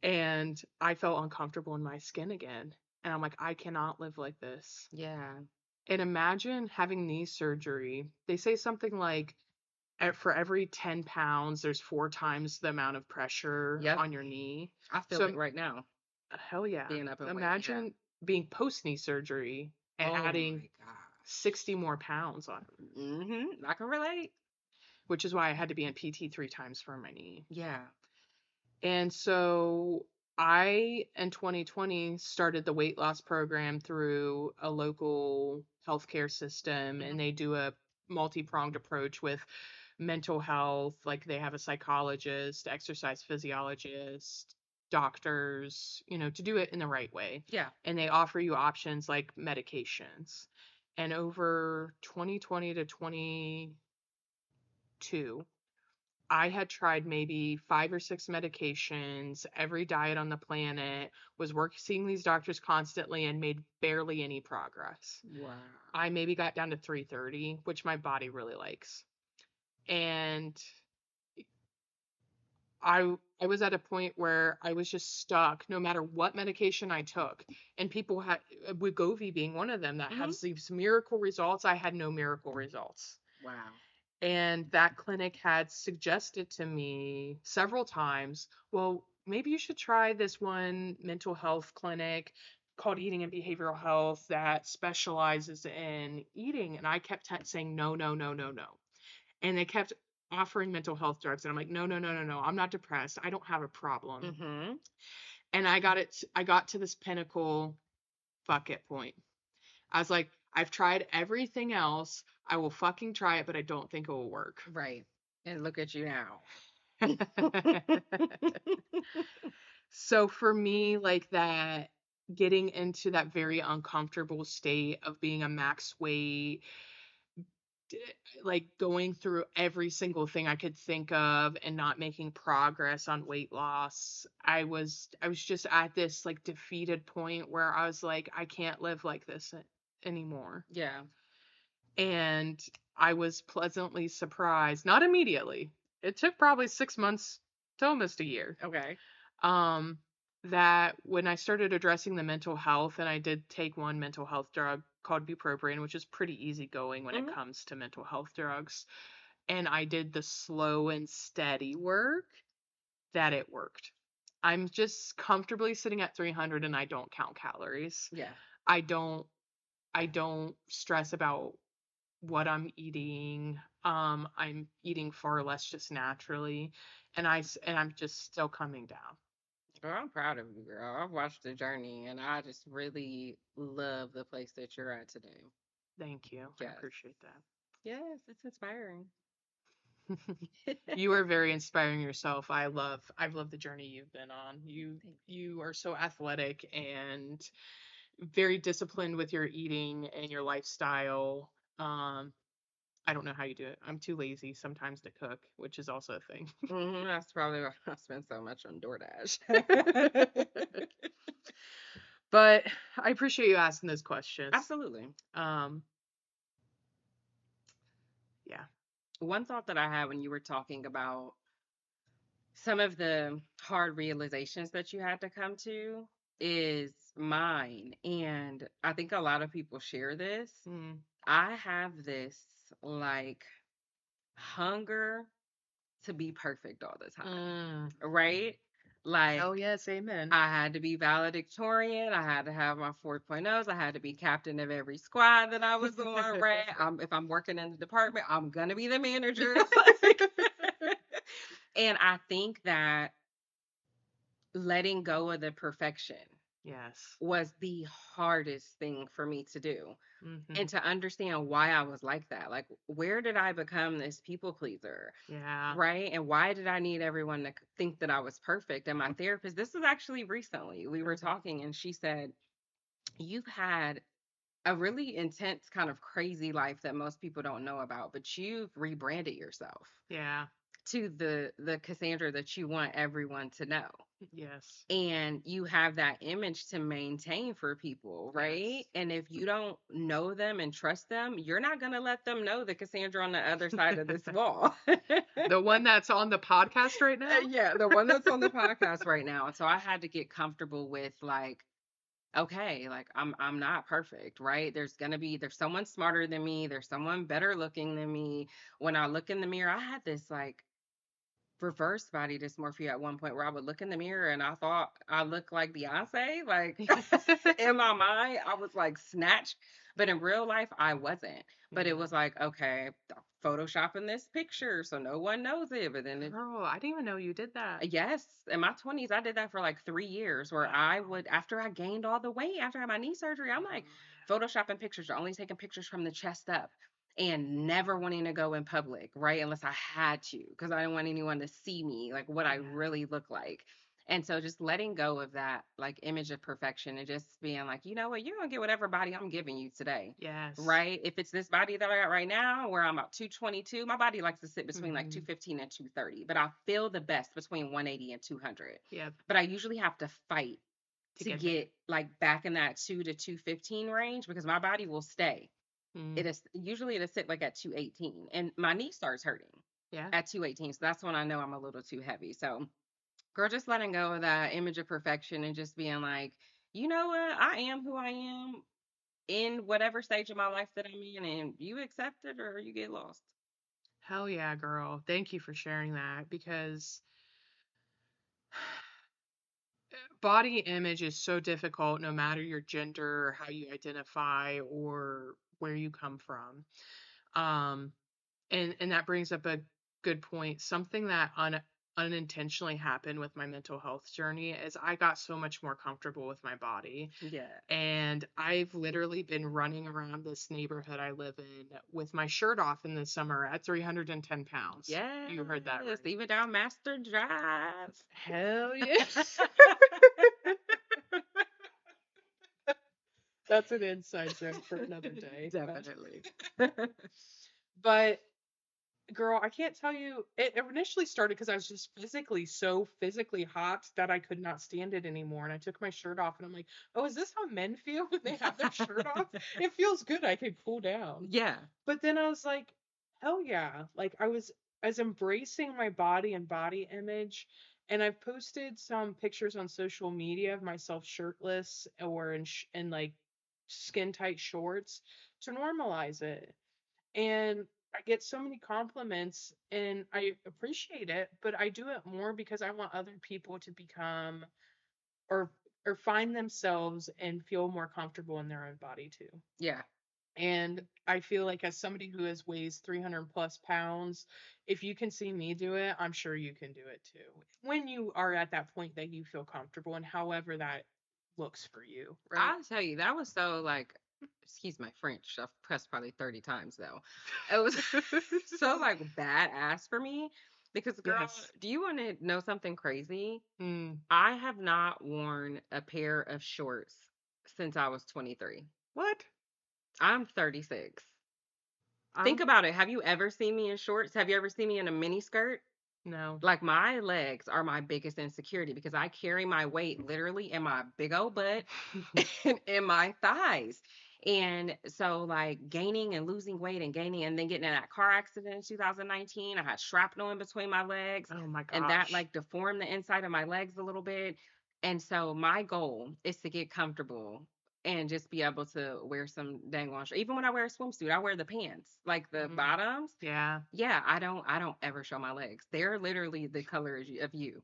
And I felt uncomfortable in my skin again. And I'm like, I cannot live like this. Yeah. And imagine having knee surgery. They say something like for every 10 pounds, there's 4 times the amount of pressure Yep. on your knee. I feel So, it right now, hell yeah. being up in weight. Yeah. Imagine being post knee surgery and Oh adding my gosh. 60 more pounds on, I can relate. which is why I had to be in PT 3 times for my knee. Yeah. And so I, in 2020, started the weight loss program through a local healthcare system, Mhm. and they do a multi-pronged approach with mental health. Like they have a psychologist, exercise physiologist, doctors, to do it in the right way. Yeah. And they offer you options like medications. And over 2020 to 2022, 2. I had tried maybe 5 or 6 medications, every diet on the planet, was seeing these doctors constantly and made barely any progress. Wow. I maybe got down to 330, which my body really likes. And I was at a point where I was just stuck no matter what medication I took. And people had Wegovy being one of them that Hmm. has these miracle results. I had no miracle results. Wow. And that clinic had suggested to me several times, well, maybe you should try this one mental health clinic called Eating and Behavioral Health that specializes in eating. And I kept saying, no, no, no, no, no. And they kept offering mental health drugs. And I'm like, no, no, no, no, no. I'm not depressed. I don't have a problem. Hmm. And I got to this pinnacle fuck it point. I was like, I've tried everything else. I will fucking try it, but I don't think it will work. Right. And look at you now. So for me, like that, getting into that very uncomfortable state of being a max weight, d- like going through every single thing I could think of and not making progress on weight loss, I was just at this like defeated point where I was like, I can't live like this anymore. Yeah. And I was pleasantly surprised, not immediately. It took probably 6 months to almost a year. Okay. Um, that when I started addressing the mental health, and I did take one mental health drug called bupropion, which is pretty easygoing when it Hmm. comes to mental health drugs, and I did the slow and steady work, that it worked. I'm just comfortably sitting at 300 and I don't count calories. Yeah. I don't I don't stress about what I'm eating. I'm eating far less just naturally, and I'm just still coming down. Girl, I'm proud of you, girl. I've watched the journey and I just really love the place that you're at today. Thank you. I Yes. appreciate Yes, it's inspiring. that. You are very inspiring yourself. I've loved the journey you've been on. Thank You are so athletic and very disciplined with your eating and your lifestyle. Um, I don't know how you do it. I'm too lazy sometimes to cook, which is also a thing. you. That's probably why I spend so much on DoorDash. But I appreciate you asking those questions. Absolutely. Um, yeah. One thought that I had when you were talking about some of the hard realizations that you had to come to is mine. And I think a lot of people share this. Mm. I have this like hunger to be perfect all the time, Mm. right? Like, Oh yes, amen. I had to be valedictorian. I had to have my 4.0s. I had to be captain of every squad that I was on, right? If I'm working in the department, I'm going to be the manager. Like, and I think that letting go of the perfection Yes. was the hardest thing for me to do. Hmm. And to understand why I was like that. Like, where did I become this people pleaser? Yeah. Right. And why did I need everyone to think that I was perfect? And my therapist, this was actually recently, we were Mhm. talking, and she said, you've had a really intense, kind of crazy life that most people don't know about, but you've rebranded yourself Yeah. to the Cassandra that you want everyone to know. Yes. And you have that image to maintain for people, right? Yes. And if you don't know them and trust them, you're not going to let them know the Cassandra on the other side of this wall. The one that's on the podcast right now? Yeah, the one that's on the podcast right now. And so I had to get comfortable with like, okay, like I'm not perfect, right? There's someone smarter than me, there's someone better looking than me. When I look in the mirror, I had this like reverse body dysmorphia at one point where I would look in the mirror and I thought I looked like Beyonce. Like in my mind, I was like snatched, but in real life, I wasn't. But it Yeah. was like, okay, photoshopping this picture so no one knows it. But then Girl, I didn't even know you did that. yes, in my 20s, I did that for like 3 years where I Wow. would, after I gained all the weight, after I had my knee surgery, I'm Oh like yeah. photoshopping pictures, or only taking pictures from the chest up and never wanting to go in public, right? Unless I had to, because I didn't want anyone to see me, like what I Yes. really look like. And so just letting go of that like image of perfection and just being like, you know what, you're gonna get whatever body I'm giving you today. Yes. Right? If it's this body that I got right now where I'm about 222, my body likes to sit between like Hmm. 215 and 230, but I feel the best between 180 and 200. Yep. But I usually have to fight To to get there. get like back in that 2 to 215 range because my body will stay. Mm. It is usually it'll sit like at 218 and my knee starts hurting Yeah. at 218. So that's when I know I'm a little too heavy. So girl, just letting go of that image of perfection and just being like, you know what? I am who I am in whatever stage of my life that I'm in, and you accept it or you get lost. Hell yeah, girl. Thank you for sharing that because body image is so difficult no matter your gender or how you identify or where you come from. Um, and that brings up a good point. Something that unintentionally happened with my mental health journey is I got so much more comfortable with my body. Yeah. And I've literally been running around this neighborhood I live in with my shirt off in the summer at 310 pounds. You heard that Yes. right. Even down Master Drive. Hell yeah. That's an inside joke for another day. Definitely. But girl, I can't tell you. It initially started because I was just so physically hot that I could not stand it anymore. And I took my shirt off, and I'm like, oh, is this how men feel when they have their shirt off? It feels good. I can cool down. Yeah. But then I was like, hell yeah. Like I was embracing my body and body image. And I've posted some pictures on social media of myself shirtless or in like skin tight shorts to normalize it. And I get so many compliments and I appreciate it, but I do it more because I want other people to become or or find themselves and feel more comfortable in their own body too. Yeah. And I feel like as somebody who has weighs 300 plus pounds, if you can see me do it, I'm sure you can do it too. When you are at that point that you feel comfortable and however that looks for you, right? I'll tell you, that was so like, excuse my French, I've pressed probably 30 times though. It was so like badass for me because, girl, Yes. do you want to know something crazy? Mm. I have not worn a pair of shorts since I was 23. What? I'm 36. Think I'm about it. Have you ever seen me in shorts? Have you ever seen me in a mini skirt? no. Like my legs are my biggest insecurity because I carry my weight literally in my big old butt and in my thighs. And so like gaining and losing weight and gaining and then getting in that car accident in 2019, I had shrapnel in between my legs Oh my and that gosh. like deformed the inside of my legs a little bit. And so my goal is to get comfortable and just be able to wear some dang on even when I wear a swimsuit, I wear the pants, like the Mm. bottoms. Yeah. Yeah, I don't ever show my legs. They're literally the color of you.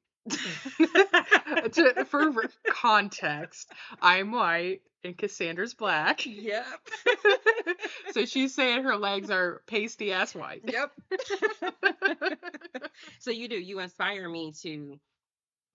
For context, I'm white and Cassandra's black. Yep. So she's saying her legs are pasty ass white. Yep. So you inspire me to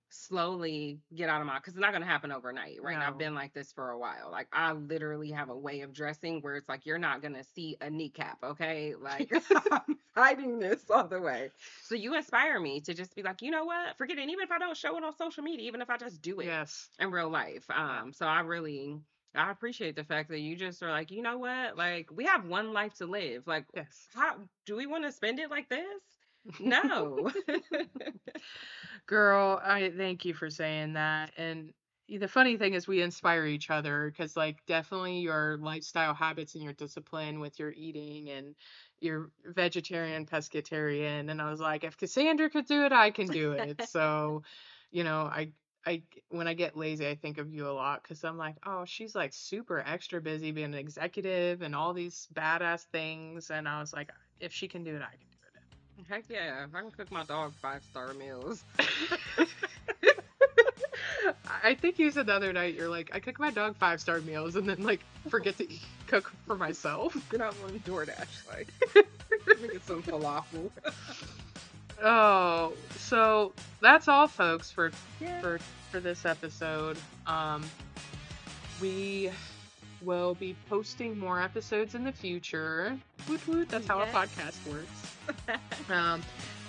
slowly get out of my because it's not going to happen overnight, right? And I've No. been like this for a while. Like I literally have a way of dressing where it's like you're not going to see a kneecap, okay? Like I'm hiding this all the way. So you inspire me to just be like, you know what, forget it. And even if I don't show it on social media, even if I just do it Yes. in real life. Yeah. So I appreciate the fact that you just are like, you know what, like we have one life to live. Like Yes. how do we want to spend it like this? No. Girl, I thank you for saying that. And the funny thing is we inspire each other because like definitely your lifestyle habits and your discipline with your eating and your vegetarian pescatarian. And I was like, if Cassandra could do it, I can do it. So, you know, I when I get lazy, I think of you a lot because I'm like, oh, she's like super extra busy being an executive and all these badass things. And I was like, if she can do it, I can Heck yeah, I can cook my dog 5-star meals. do it. I think you said the other night you're like, I cook my dog 5-star meals and then like forget to cook for myself. Get out on DoorDash, like get some falafel. Oh, so that's all, folks, Yeah. for for this episode. We will be posting more episodes in the future. Woot woot, that's how a Yes. podcast works. Um,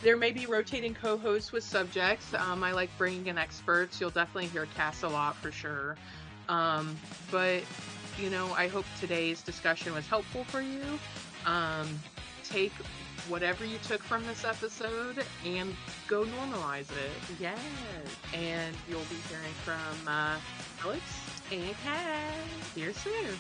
There may be rotating co-hosts with subjects. I like bringing in experts. You'll definitely hear Cass a lot for sure. But I hope today's discussion was helpful for you. Take whatever you took from this episode and go normalize it. Yes. And you'll be hearing from Alex And Cass. here soon.